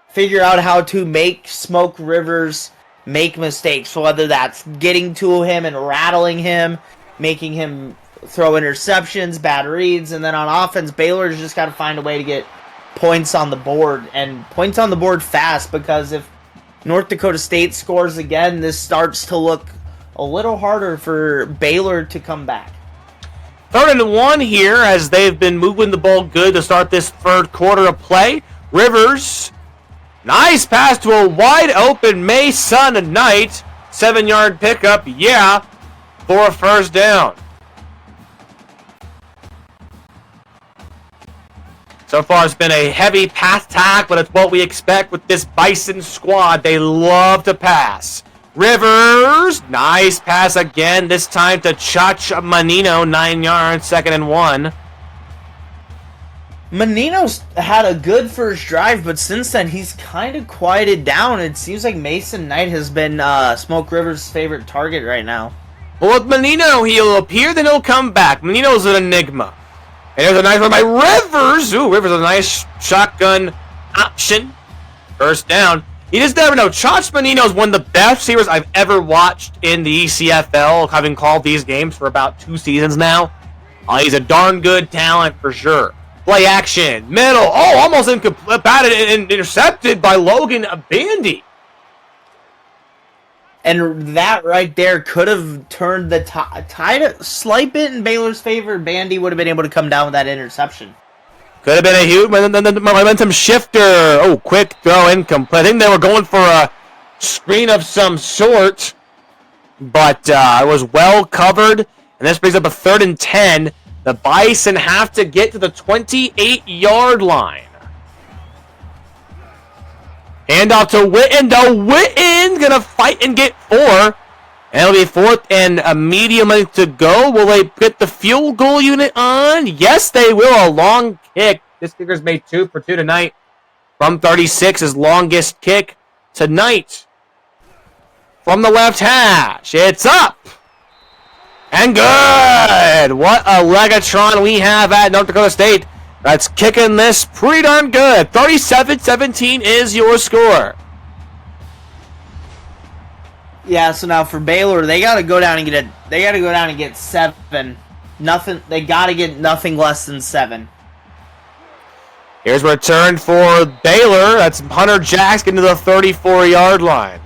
Speaker 3: figure out how to make Smoke Rivers make mistakes, whether that's getting to him and rattling him, making him throw interceptions, bad reads, and then on offense, Baylor's just got to find a way to get points on the board, and points on the board fast, because if North Dakota State scores again, this starts to look a little harder for Baylor to come back.
Speaker 2: 3rd and 1 here as they've been moving the ball good to start this third quarter of play. Rivers, nice pass to a wide open Mason Knight. 7-yard pickup, for a first down. So far it's been a heavy pass attack, but it's what we expect with this Bison squad. They love to pass. Rivers, nice pass again, this time to Chach Manino, 9 yards, 2nd and 1.
Speaker 3: Menino's had a good first drive, but since then he's kind of quieted down. It seems like Mason Knight has been Smoke Rivers' favorite target right now.
Speaker 2: Well, with Menino, he'll appear, then he'll come back. Menino's an enigma. And there's a nice one by Rivers. Ooh, Rivers a nice shotgun option. First down. You just never know. Chach Manino is one of the best receivers I've ever watched in the ECFL, having called these games for about 2 seasons now. He's a darn good talent for sure. Play action, middle, almost incomplete, batted and intercepted by Logan Bandy.
Speaker 3: And that right there could have turned the tide a slight bit in Baylor's favor. Bandy would have been able to come down with that interception.
Speaker 2: Could have been a huge momentum shifter. Oh, quick throw, incomplete. I think they were going for a screen of some sort, but it was well covered, and this brings up a 3rd and 10. The Bison have to get to the 28-yard line. Handoff to Witten. Witten's going to fight and get 4. And it'll be 4th and a medium to go. Will they get the field goal unit on? Yes, they will. A long kick. This kicker's made 2 for 2 tonight. From 36, his longest kick tonight. From the left hash. It's up. And good. What a Legatron we have at North Dakota State. That's kicking this pretty darn good. 37-17 is your score.
Speaker 3: Yeah, so now for Baylor, they got to go down and get 7. Nothing. They got to get nothing less than 7.
Speaker 2: Here's a return for Baylor. That's Hunter Jacks getting to the 34-yard line.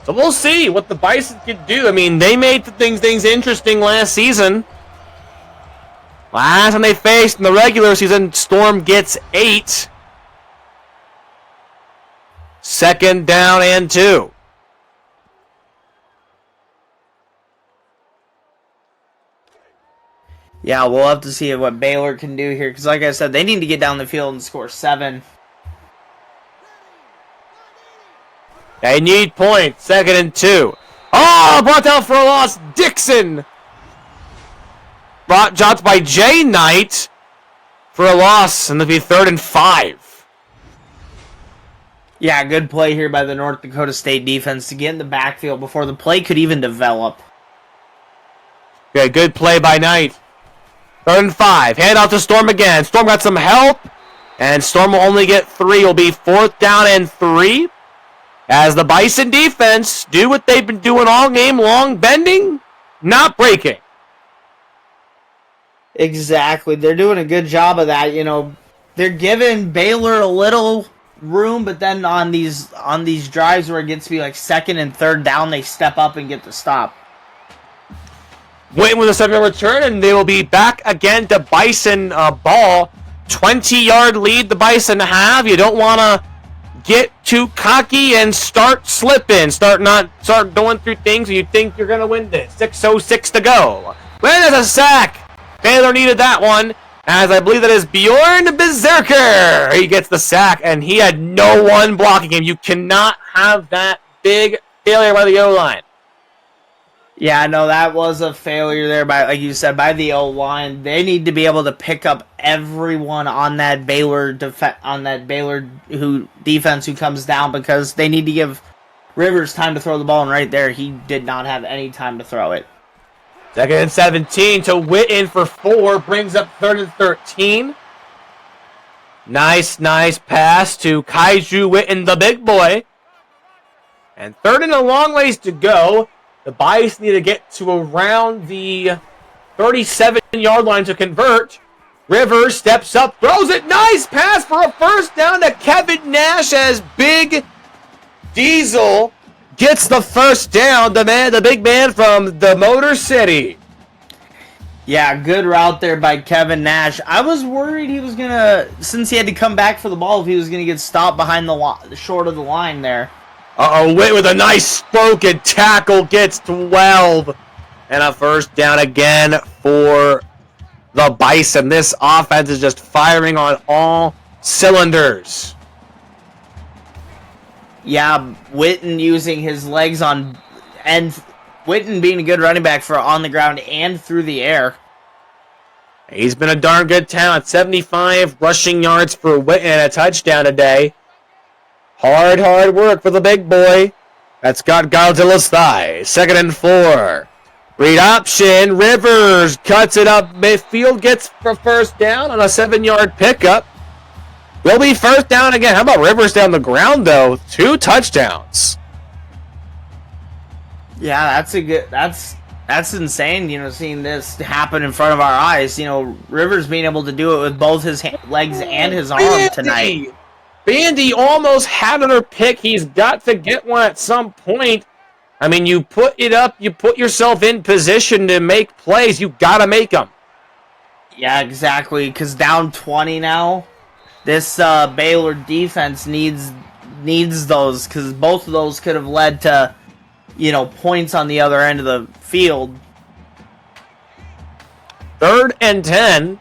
Speaker 2: So we'll see what the Bison can do. I mean, they made things interesting last season. Last time they faced in the regular season, Storm gets 8. 2nd down and 2.
Speaker 3: Yeah, we'll have to see what Baylor can do here. Because like I said, they need to get down the field and score 7.
Speaker 2: They need points. 2nd and 2. Oh, brought down for a loss. Dixon. Brought dropped by Jay Knight for a loss. And it'll be 3rd and 5.
Speaker 3: Yeah, good play here by the North Dakota State defense to get in the backfield before the play could even develop.
Speaker 2: Okay, good play by Knight. 3rd and 5. Hand off to Storm again. Storm got some help. And Storm will only get 3. It'll be 4th down and 3. As the Bison defense do what they've been doing all game long, bending, not breaking.
Speaker 3: Exactly. They're doing a good job of that. You know, they're giving Baylor a little room, but then on these drives where it gets to be like 2nd and 3rd down, they step up and get the stop.
Speaker 2: Waiting with a 7-yard return, and they will be back again to Bison ball. 20-yard lead the Bison have. You don't want to get too cocky and start slipping. Start going through things and you think you're going to win this. 6:06 to go. Well, there's a sack. Baylor needed that one, as I believe that is Bjorn Berserker. He gets the sack, and he had no one blocking him. You cannot have that big failure by the O-line.
Speaker 3: Yeah, no, that was a failure there by, like you said, by the O-line. They need to be able to pick up everyone on that Baylor defense who comes down, because they need to give Rivers time to throw the ball, and right there he did not have any time to throw it.
Speaker 2: 2nd and 17 to Witten for 4, brings up 3rd and 13. Nice pass to Kaiju Witten, the big boy. And 3rd and a long ways to go. The Bison need to get to around the 37-yard line to convert. Rivers steps up, throws it. Nice pass for a 1st down to Kevin Nash as Big Diesel gets the 1st down. The big man from the Motor City.
Speaker 3: Yeah, good route there by Kevin Nash. I was worried he was going to, since he had to come back for the ball, if he was going to get stopped behind the short of the line there.
Speaker 2: Witt with a nice spoken tackle gets 12. And a 1st down again for the Bison. This offense is just firing on all cylinders.
Speaker 3: Yeah, Witten using his legs and Witten being a good running back for on the ground and through the air.
Speaker 2: He's been a darn good talent. 75 rushing yards for Witten and a touchdown today. Hard work for the big boy. That's got Godzilla's thigh. 2nd and 4. Read option. Rivers cuts it up midfield. Gets for 1st down on a 7-yard pickup. Will be 1st down again. How about Rivers down the ground, though? 2 touchdowns.
Speaker 3: Yeah, that's insane, you know, seeing this happen in front of our eyes. You know, Rivers being able to do it with both his legs and his arm tonight.
Speaker 2: Bandy almost had another pick. He's got to get one at some point. I mean, you put it up, you put yourself in position to make plays. You got to make them.
Speaker 3: Yeah, exactly. Because down 20 now, this Baylor defense needs those, because both of those could have led to, points on the other end of the field.
Speaker 2: 3rd and 10.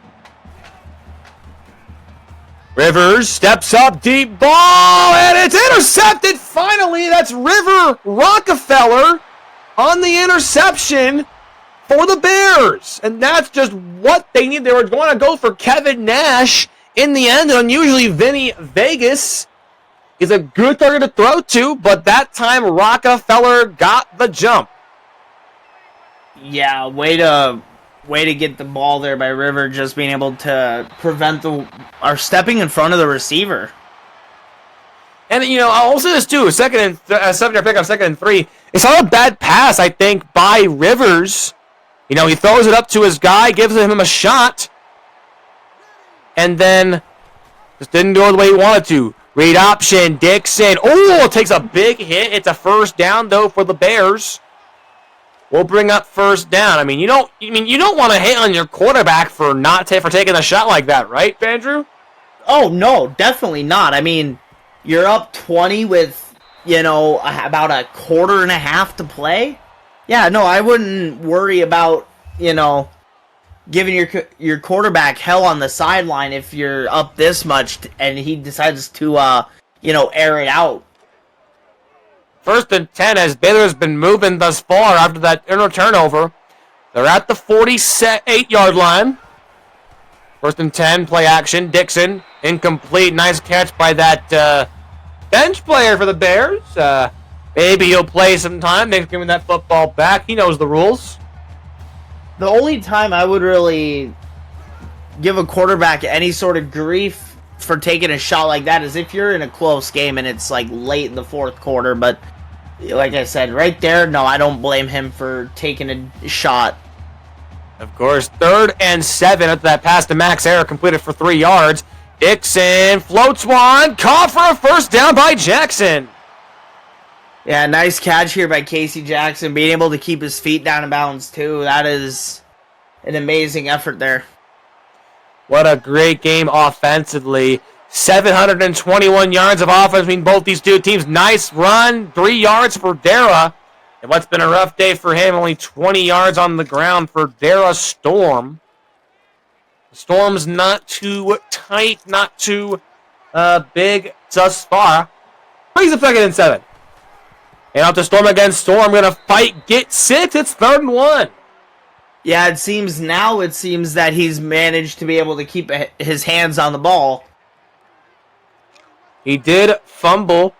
Speaker 2: Rivers steps up, deep ball, and it's intercepted finally. That's River Rockefeller on the interception for the Bears. And that's just what they need. They were going to go for Kevin Nash in the end. And unusually, Vinny Vegas is a good target to throw to, but that time Rockefeller got the jump.
Speaker 3: Yeah, way to get the ball there by River, just being able to prevent or stepping in front of the receiver.
Speaker 2: And, I'll also say this too, 7-yard pickup, 2nd and 3. It's not a bad pass, I think, by Rivers. He throws it up to his guy, gives him a shot, and then just didn't go the way he wanted to. Read option, Dixon. Oh, takes a big hit. It's a 1st down, though, for the Bears. We'll bring up 1st down. You don't want to hit on your quarterback for taking a shot like that, right, Andrew?
Speaker 3: Oh no, definitely not. You're up 20 with about a quarter and a half to play. Yeah, no, I wouldn't worry about giving your quarterback hell on the sideline if you're up this much and he decides to air it out.
Speaker 2: 1st and 10 as Baylor's been moving thus far after that inner turnover. They're at the 48-yard line. 1st and 10, play action. Dixon, incomplete. Nice catch by that bench player for the Bears. Maybe he'll play sometime. They've given that football back. He knows the rules.
Speaker 3: The only time I would really give a quarterback any sort of grief for taking a shot like that is if you're in a close game and it's like late in the 4th quarter. But like I said, right there, no, I don't blame him for taking a shot.
Speaker 2: Of course, 3rd and 7 after that pass to Max Air completed for 3 yards. Dixon floats one, caught for a 1st down by Jackson.
Speaker 3: Yeah, nice catch here by Casey Jackson, being able to keep his feet down in bounds too. That is an amazing effort there.
Speaker 2: What a great game offensively. 721 yards of offense between both these two teams. Nice run, 3 yards for Dara. And what's been a rough day for him, only 20 yards on the ground for Dara Storm. Storm's not too tight, not too big thus far. Brings up 2nd and 7. And out to Storm again. Storm going to fight, get 6. It's 3rd and 1.
Speaker 3: Yeah, it seems that he's managed to be able to keep his hands on the ball.
Speaker 2: He did fumble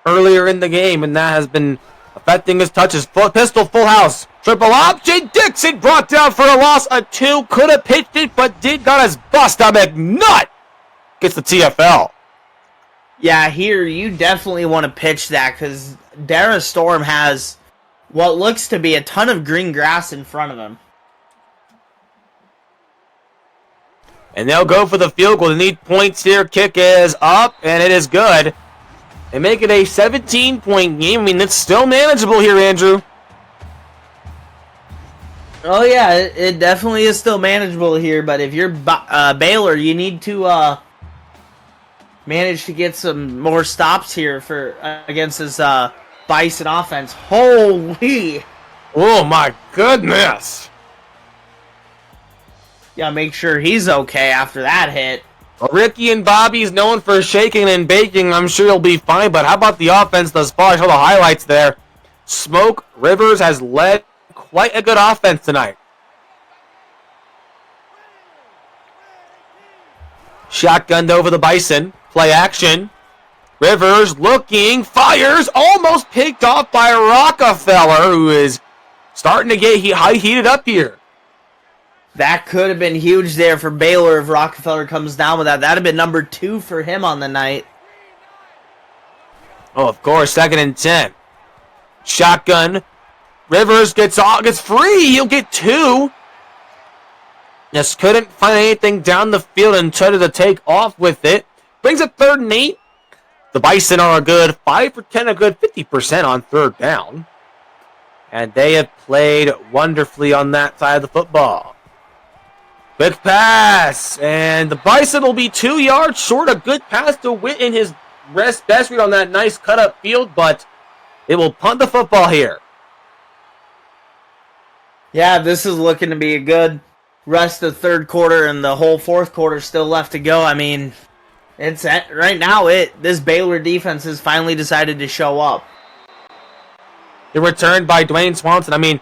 Speaker 2: earlier in the game, and that has been affecting his touches. Pistol, full house. Triple option. Dixon brought down for a loss of 2. Could have pitched it, but got his bust. McNutt gets the TFL.
Speaker 3: Yeah, here you definitely want to pitch that because Dara Storm has what looks to be a ton of green grass in front of him.
Speaker 2: And they'll go for the field goal. They need points here. Kick is up, and it is good. They make it a 17-point game. It's still manageable here, Andrew.
Speaker 3: Oh, yeah, it definitely is still manageable here, but if you're Baylor, you need to manage to get some more stops here for against this Bison offense. Holy!
Speaker 2: Oh, my goodness.
Speaker 3: Yeah, make sure he's okay after that hit.
Speaker 2: Well, Ricky and Bobby's known for shaking and baking. I'm sure he'll be fine, but how about the offense thus far? I show the highlights there. Smoke Rivers has led quite a good offense tonight. Shotgunned over the Bison. Play action. Rivers looking, fires, almost picked off by Rockefeller, who is starting to get heated up here.
Speaker 3: That could have been huge there for Baylor if Rockefeller comes down with that. That would have been number 2 for him on the night.
Speaker 2: Oh, of course, 2nd and 10. Shotgun. Rivers gets free. He'll get 2. Just couldn't find anything down the field and tried to take off with it. Brings it 3rd and 8. The Bison are a good 5 for 10, a good 50% on 3rd down. And they have played wonderfully on that side of the football. Quick pass, and the Bison will be 2 yards short. A good pass to Witten, his best read on that nice cut-up field, but it will punt the football here.
Speaker 3: Yeah, this is looking to be a good rest of the third quarter, and the whole fourth quarter still left to go. I mean, it's right now. This Baylor defense has finally decided to show up.
Speaker 2: The return by Dwayne Swanson. I mean,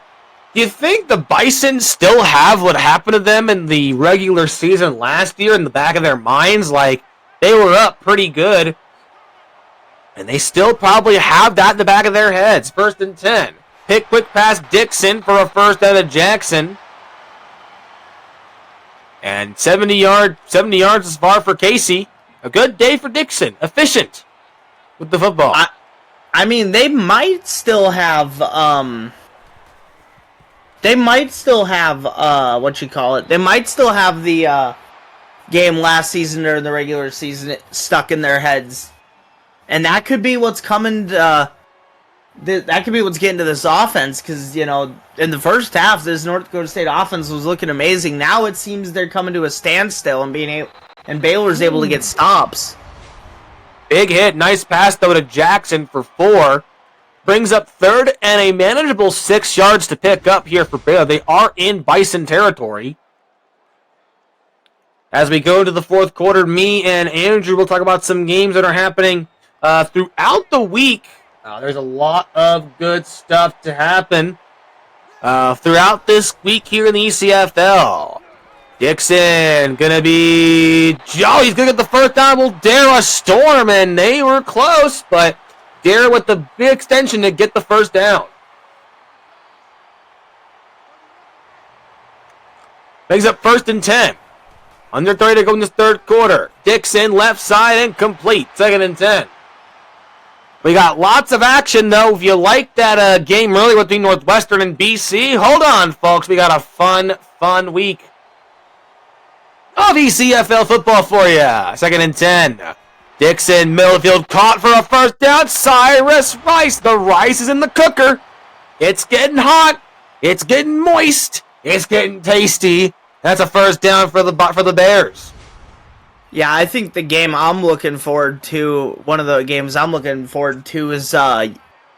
Speaker 2: do you think the Bison still have what happened to them in the regular season last year in the back of their minds? Like, they were up pretty good, and they still probably have that in the back of their heads. 1st and 10. Pick, quick pass, Dixon for a first out of Jackson. And 70 yards as far for Casey. A good day for Dixon. Efficient with the football.
Speaker 3: I mean, they might still have They might still have They might still have the game last season or the regular season stuck in their heads, and that could be what's coming. That could be what's getting to this offense, because in the first half, this North Dakota State offense was looking amazing. Now it seems they're coming to a standstill and Baylor's able to get stops.
Speaker 2: Big hit, nice pass though to Jackson for 4. Brings up 3rd and a manageable 6 yards to pick up here for Baylor. They are in Bison territory. As we go to the fourth quarter, me and Andrew will talk about some games that are happening throughout the week. There's a lot of good stuff to happen throughout this week here in the ECFL. Dixon gonna be... Oh, he's gonna get the first down. Will dare a storm, and they were close, but Dare with the big extension to get the first down. Brings up 1st and 10. Under 30 to go in this third quarter. Dixon, left side, incomplete. 2nd and 10. We got lots of action, though. If you like that game earlier between Northwestern and BC, hold on, folks. We got a fun week of ECFL football for you. 2nd and 10. Dixon, Middlefield caught for a first down. Cyrus Rice. The rice is in the cooker. It's getting hot. It's getting moist. It's getting tasty. That's a first down for the Bears.
Speaker 3: Yeah, I think the game I'm looking forward to, one of the games I'm looking forward to is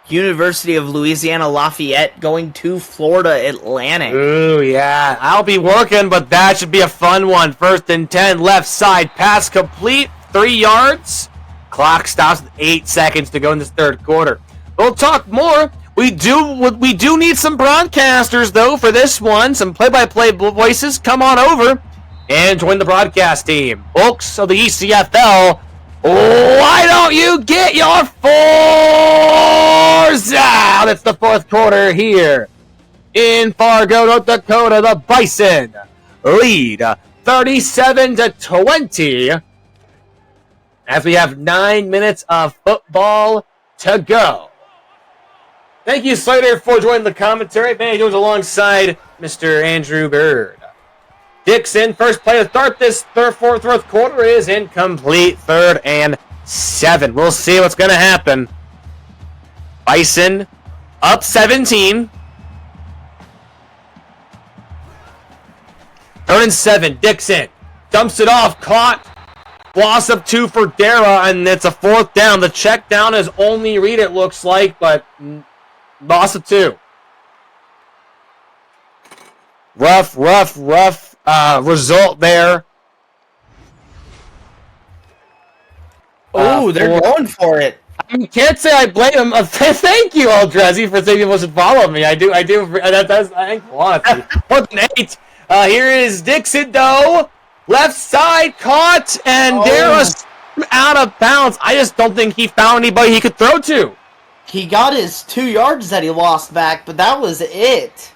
Speaker 3: University of Louisiana Lafayette going to Florida Atlantic.
Speaker 2: Ooh, yeah. I'll be working, but that should be a fun one. 1st and 10, left side, pass complete. 3 yards. Clock stops with 8 seconds to go in this third quarter. We'll talk more. We do need some broadcasters, though, for this one. Some play-by-play voices. Come on over and join the broadcast team. Folks of the ECFL, why don't you get your 4s out? It's the fourth quarter here in Fargo, North Dakota. The Bison lead 37-20. As we have 9 minutes of football to go. Thank you, Slater, for joining the commentary. Man, he was alongside Mr. Andrew Bird. Dixon, first play to start this fourth quarter is incomplete. 3rd and 7. We'll see what's going to happen. Bison up 17. 3rd and 7. Dixon dumps it off. Caught. Loss of 2 for Dara, and it's a 4th down. The check down is only read, it looks like, but loss of 2. Rough result there.
Speaker 3: Oh, they're going for it.
Speaker 2: I can't say I blame him. Thank you, Aldrezi, for saying people should follow me. I do. That's thankful, honestly. 4th and 8. Here is Dixon, though. Left side caught, and Dara's out of bounds. I just don't think he found anybody he could throw to.
Speaker 3: He got his 2 yards that he lost back, but that was it.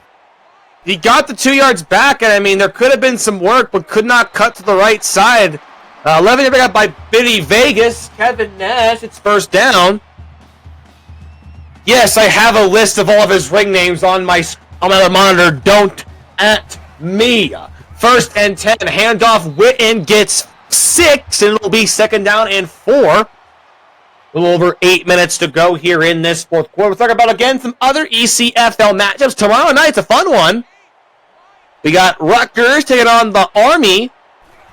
Speaker 2: He got the 2 yards back, and I mean, there could have been some work, but could not cut to the right side. 11 got by Biddy Vegas. Kevin Nash, it's first down. Yes, I have a list of all of his ring names on my other monitor. Don't at me. 1st and 10, handoff. Witten gets 6, and it'll be 2nd down and 4. A little over 8 minutes to go here in this fourth quarter. We'll talk about, again, some other ECFL matchups tomorrow night. It's a fun one. We got Rutgers taking on the Army,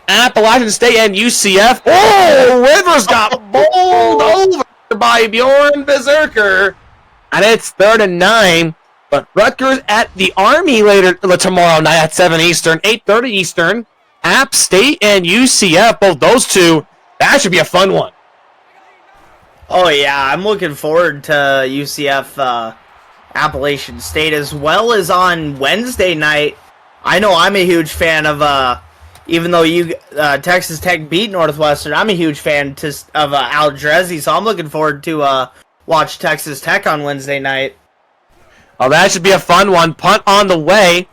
Speaker 2: Appalachian State, and UCF. Oh, Rivers got bowled over by Bjorn Berserker. And it's 3rd and 9. But Rutgers at the Army later tomorrow night at 7 Eastern, 8:30 Eastern. App State and UCF, both those two. That should be a fun one.
Speaker 3: Oh, yeah. I'm looking forward to UCF Appalachian State, as well as on Wednesday night. I know I'm a huge fan of, even though Texas Tech beat Northwestern, I'm a huge fan of Al Drezzi, so I'm looking forward to watch Texas Tech on Wednesday night.
Speaker 2: Oh, that should be a fun one. Punt on the way.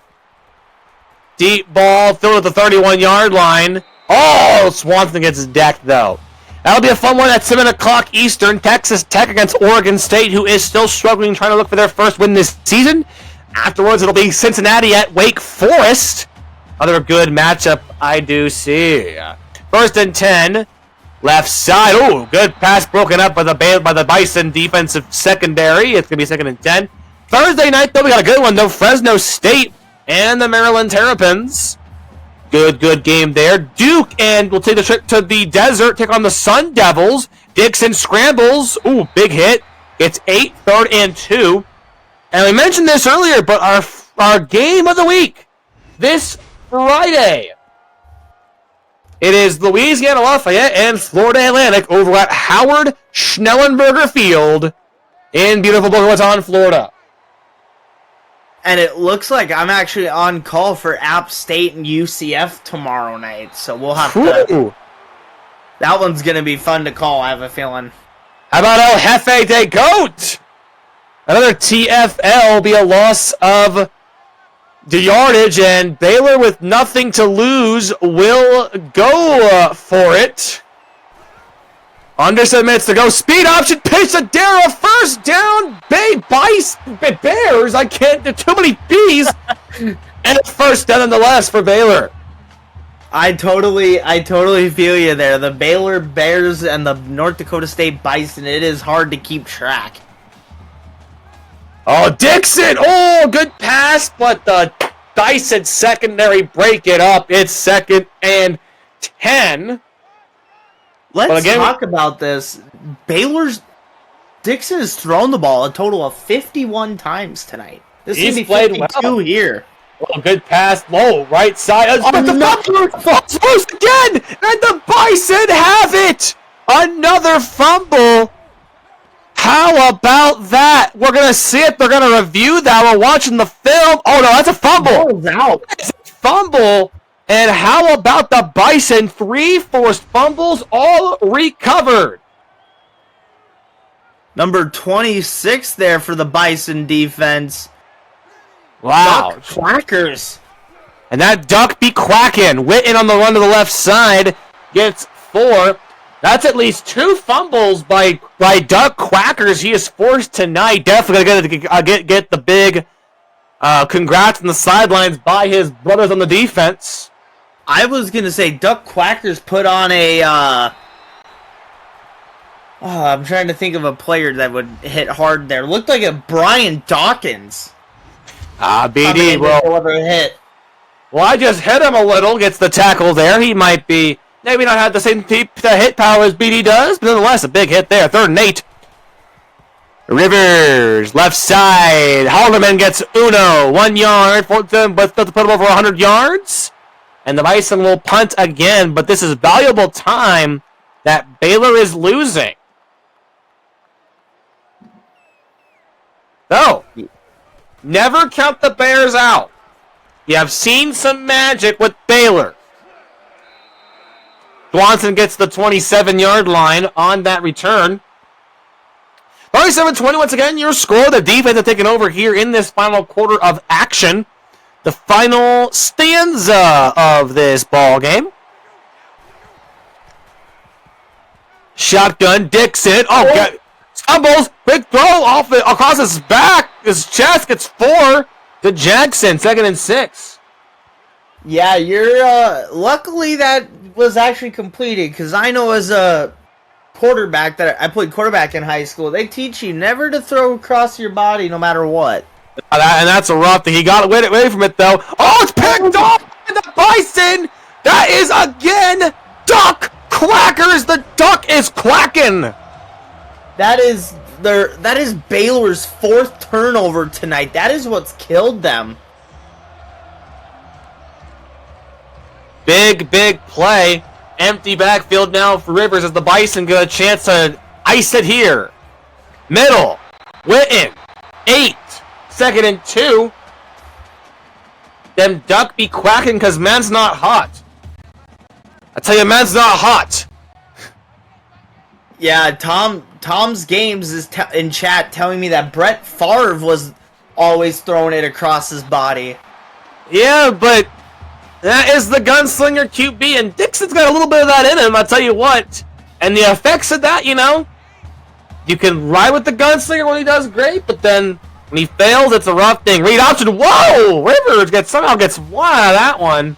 Speaker 2: Deep ball filled at the 31-yard line. Oh, Swanson gets decked, though. That'll be a fun one at 7 o'clock Eastern. Texas Tech against Oregon State, who is still struggling, trying to look for their first win this season. Afterwards, it'll be Cincinnati at Wake Forest. Another good matchup, I do see. 1st and 10. Left side. Oh, good pass broken up by the Bison defensive secondary. It's going to be 2nd and 10. Thursday night, though, we got a good one, though. Fresno State and the Maryland Terrapins. Good game there. Duke and we'll take the trip to the desert, take on the Sun Devils. Dixon scrambles. Ooh, big hit. It's 8, 3rd and 2. And we mentioned this earlier, but our game of the week this Friday. It is Louisiana Lafayette and Florida Atlantic over at Howard Schnellenberger Field in beautiful Boca Raton, Florida.
Speaker 3: And it looks like I'm actually on call for App State and UCF tomorrow night, so we'll have to... That one's going to be fun to call, I have a feeling.
Speaker 2: How about El Jefe de Goat? Another TFL will be a loss of the yardage, and Baylor with nothing to lose will go for it. Under 7 minutes to go. Speed option pitch to Darrell. First down. Bears. I can't. There are too many B's. And first down nonetheless for Baylor.
Speaker 3: I totally feel you there. The Baylor Bears and the North Dakota State Bison. It is hard to keep track.
Speaker 2: Oh, Dixon. Oh, good pass, but the Bison secondary break it up. It's 2nd and 10.
Speaker 3: Let's talk about this. Dixon has thrown the ball a total of 51 times tonight. This is going to be 52 here.
Speaker 2: Oh, good pass. Low, right side. But the fumble falls again! And the Bison have it! Another fumble. How about that? We're going to see it. They're going to review that. We're watching the film. Oh, no, that's a fumble. It's a fumble. And how about the Bison? 3 forced fumbles, all recovered.
Speaker 3: Number 26 there for the Bison defense.
Speaker 2: Wow.
Speaker 3: Duck Quackers.
Speaker 2: And that duck be quacking. Witten on the run to the left side gets 4. That's at least 2 fumbles by Duck Quackers. He is forced tonight. Definitely going to get the big congrats on the sidelines by his brothers on the defense.
Speaker 3: I was going to say Duck Quackers put on a... I'm trying to think of a player that would hit hard there. Looked like a Brian Dawkins.
Speaker 2: BD,
Speaker 3: hit.
Speaker 2: Well, I just hit him a little. Gets the tackle there. He might be... Maybe not have the same hit power as BD does, but nonetheless, a big hit there. 3rd and 8. Rivers, left side. Haldeman gets uno. 1 yard, but still to put him over 100 yards. And the Bison will punt again, but this is valuable time that Baylor is losing. So, never count the Bears out. You have seen some magic with Baylor. Swanson gets the 27-yard line on that return. 37-20, once again, your score. The defense have taken over here in this final quarter of action. The final stanza of this ball game. Shotgun, Dixon. Oh, God. Stumbles. Quick throw across his back. His chest gets 4 to Jackson. 2nd and 6.
Speaker 3: Yeah, you're, luckily that was actually completed, because I know as a quarterback that I played quarterback in high school, they teach you never to throw across your body no matter what.
Speaker 2: And that's a rough thing. He got away from it, though. Oh, it's picked off by the Bison! That is, again, duck quackers! The duck is quacking!
Speaker 3: That is Baylor's 4th turnover tonight. That is what's killed them.
Speaker 2: Big play. Empty backfield now for Rivers as the Bison get a chance to ice it here. Middle. Witten. 8. 2nd and 2. Them duck be quacking because man's not hot. I tell you, man's not hot.
Speaker 3: Yeah, Tom's Games is in chat telling me that Brett Favre was always throwing it across his body.
Speaker 2: Yeah, but that is the gunslinger QB, and Dixon's got a little bit of that in him, I'll tell you what. And the effects of that, you know, you can ride with the gunslinger when he does great, but then when he fails, it's a rough thing. Read option. Whoa! Rivers somehow gets one out of that one.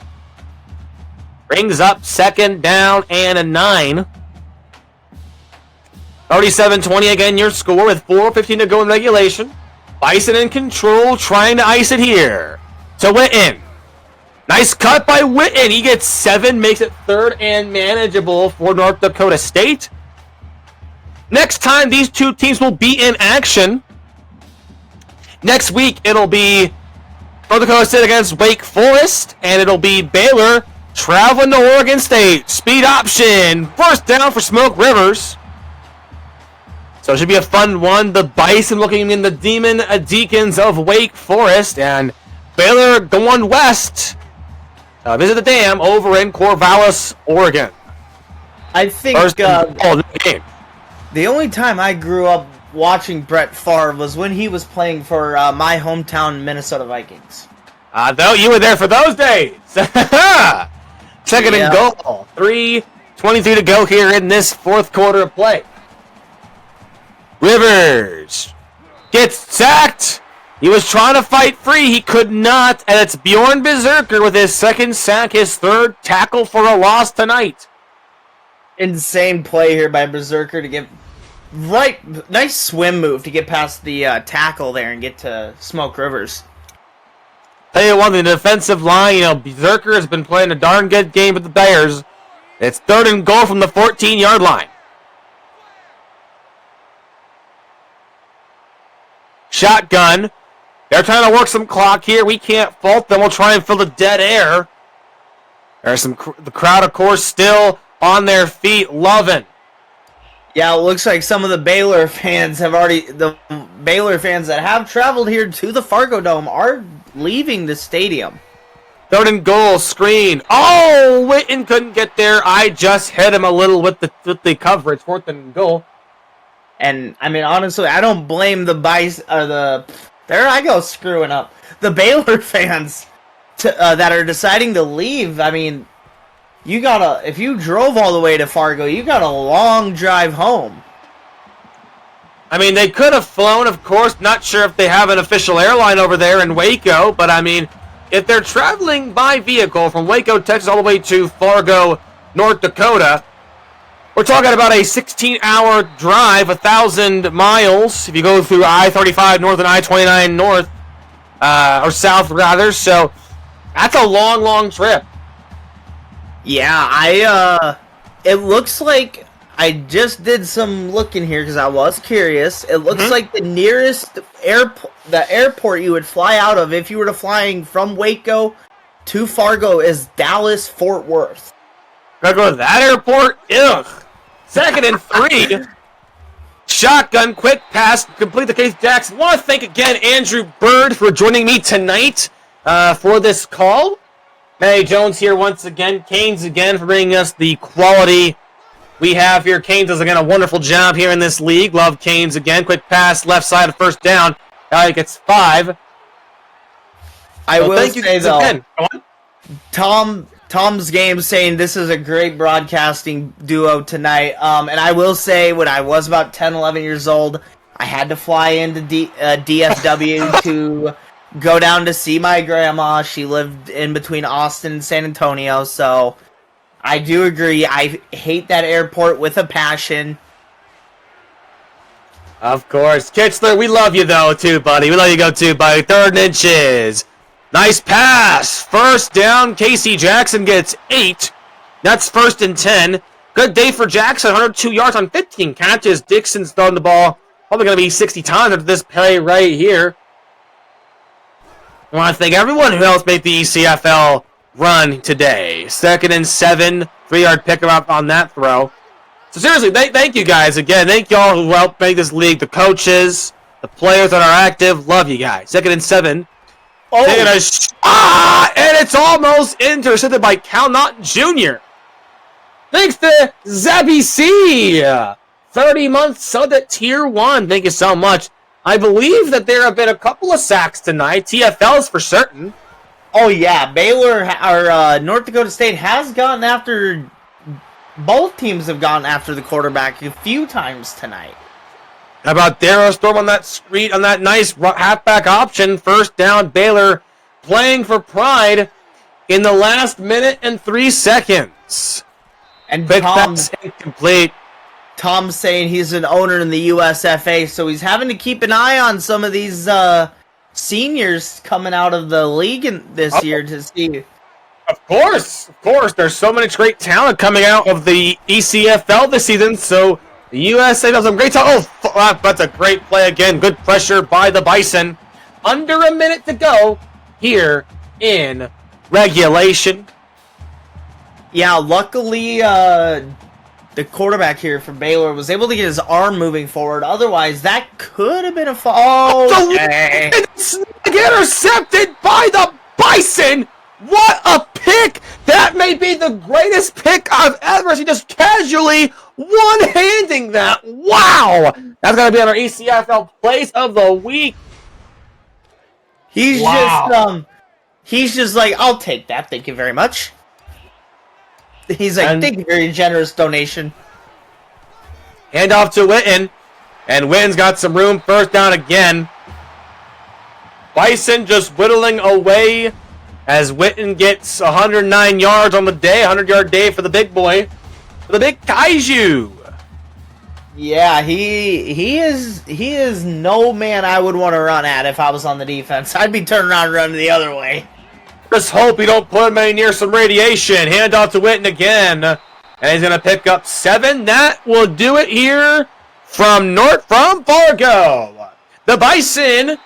Speaker 2: Brings up 2nd down and a 9. 37-20 again, your score with 4:15 to go in regulation. Bison in control, trying to ice it here. To Witten. Nice cut by Witten. He gets 7, makes it 3rd and manageable for North Dakota State. Next time these two teams will be in action. Next week, it'll be North Dakota State against Wake Forest, and it'll be Baylor traveling to Oregon State. Speed option. 1st down for Smoke Rivers. So it should be a fun one. The Bison looking in the Demon Deacons of Wake Forest, and Baylor going west. Visit the dam over in Corvallis, Oregon.
Speaker 3: I think
Speaker 2: game.
Speaker 3: The only time I grew up watching Brett Favre was when he was playing for my hometown Minnesota Vikings.
Speaker 2: Though you were there for those days. 2nd and goal. 3:23 to go here in this 4th quarter of play. Rivers gets sacked. He was trying to fight free. He could not. And it's Bjorn Berserker with his 2nd sack, his 3rd tackle for a loss tonight.
Speaker 3: Insane play here by Berserker to get nice swim move to get past the tackle there and get to Smoke Rivers.
Speaker 2: Tell you what, the defensive line, you know, Berserker has been playing a darn good game with the Bears. It's 3rd and goal from the 14-yard line. Shotgun. They're trying to work some clock here. We can't fault them. We'll try and fill the dead air. There's the crowd, of course, still on their feet, loving.
Speaker 3: Yeah, it looks like some of the Baylor fans the Baylor fans that have traveled here to the Fargo Dome are leaving the stadium.
Speaker 2: 3rd and goal, screen. Oh, Witten couldn't get there. I just hit him a little with the coverage. 4th and goal.
Speaker 3: And, I mean, honestly, I don't blame the there I go screwing up. The Baylor fans that are deciding to leave. I mean, if you drove all the way to Fargo, you got a long drive home.
Speaker 2: I mean, they could have flown, of course. Not sure if they have an official airline over there in Waco, but I mean, if they're traveling by vehicle from Waco, Texas, all the way to Fargo, North Dakota, we're talking about a 16-hour drive, 1,000 miles, if you go through I-35 north and I-29 north, or south, rather. So that's a long trip.
Speaker 3: Yeah, it looks like I just did some looking here because I was curious. It looks like the nearest airport you would fly out of if you were flying from Waco to Fargo is Dallas Fort Worth.
Speaker 2: Gotta go to that airport? Ugh. 2nd and 3. Shotgun, quick pass, complete the case. Jackson. Want to thank again Andrew Bird for joining me tonight for this call. Matty Jones here once again. Canes again for bringing us the quality we have here. Canes does again a wonderful job here in this league. Love Canes again. Quick pass, left side of 1st down. Now he gets 5.
Speaker 3: I will say though, Tom's game saying this is a great broadcasting duo tonight. And I will say when I was about 10, 11 years old, I had to fly into DFW to go down to see my grandma. She lived in between Austin and San Antonio, so I do agree. I hate that airport with a passion.
Speaker 2: Of course. Kitzler, we love you, though, too, buddy. We love you, too, buddy. 3rd and inches. Nice pass. First down. Casey Jackson gets 8. That's 1st and 10. Good day for Jackson. 102 yards on 15 catches. Dixon's throwing the ball. Probably going to be 60 times after this play right here. I want to thank everyone who helped make the ECFL run today. 2nd and 7. 3-yard pickup on that throw. So seriously, thank you guys again. Thank y'all who helped make this league. The coaches, the players that are active. Love you guys. 2nd and 7.
Speaker 3: Oh.
Speaker 2: And it's almost intercepted by Calnott Jr. Thanks to Zabby C. 30 months sub at Tier 1. Thank you so much. I believe that there have been a couple of sacks tonight. TFLs for certain.
Speaker 3: Oh, yeah. Baylor, or North Dakota State has gotten after... Both teams have gone after the quarterback a few times tonight.
Speaker 2: How about Darrow Storm on that screen, on that nice halfback option? 1st down, Baylor playing for pride in the last minute and 3 seconds.
Speaker 3: And
Speaker 2: Quick pass incomplete.
Speaker 3: Tom's saying he's an owner in the USFA, so he's having to keep an eye on some of these seniors coming out of the league this year to see.
Speaker 2: Of course. There's so much great talent coming out of the ECFL this season, so the USA does some great talent. Oh, that's a great play again. Good pressure by the Bison. Under a minute to go here in regulation.
Speaker 3: Yeah, luckily the quarterback here for Baylor was able to get his arm moving forward. Otherwise, that could have been a fall.
Speaker 2: It's intercepted by the Bison. What a pick! That may be the greatest pick I've ever seen. Just casually one-handing that. Wow! That's going to be on our ECFL Plays of the Week.
Speaker 3: He's just like, I'll take that. Thank you very much. He's like, thank you, very generous donation.
Speaker 2: Hand off to Witten. And Witten's got some room. 1st down again. Bison just whittling away as Witten gets 109 yards on the day, 100-yard day for the big boy, for the big Kaiju.
Speaker 3: Yeah, he is no man I would want to run at if I was on the defense. I'd be turning around and running the other way.
Speaker 2: Just hope you don't put him any near some radiation. Hand off to Witten again, and he's going to pick up 7. That will do it here from Fargo. The Bison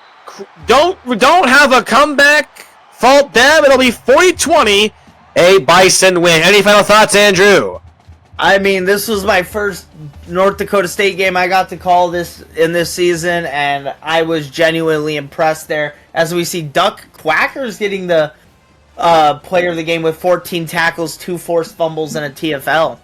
Speaker 2: don't have a comeback. Fault them. It'll be 40-20, a Bison win. Any final thoughts, Andrew?
Speaker 3: I mean, this was my first North Dakota State game I got to call this season, and I was genuinely impressed there. As we see Duck Quackers getting the player of the game with 14 tackles, 2 forced fumbles, and a TFL.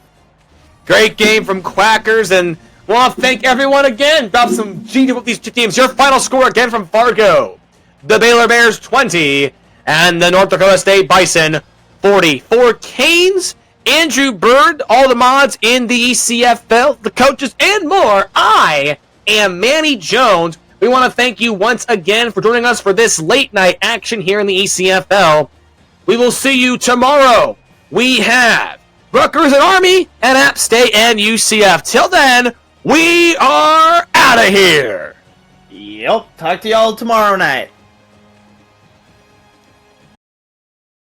Speaker 2: Great game from Quackers, and we want to thank everyone again. Drop some G with these two teams. Your final score again from Fargo. The Baylor Bears 20. And the North Dakota State Bison, 40. For Canes, Andrew Bird, all the mods in the ECFL, the coaches, and more, I am Manny Jones. We want to thank you once again for joining us for this late night action here in the ECFL. We will see you tomorrow. We have Rutgers and Army, and App State and UCF. Till then, we are out of here.
Speaker 3: Yep, talk to y'all tomorrow night.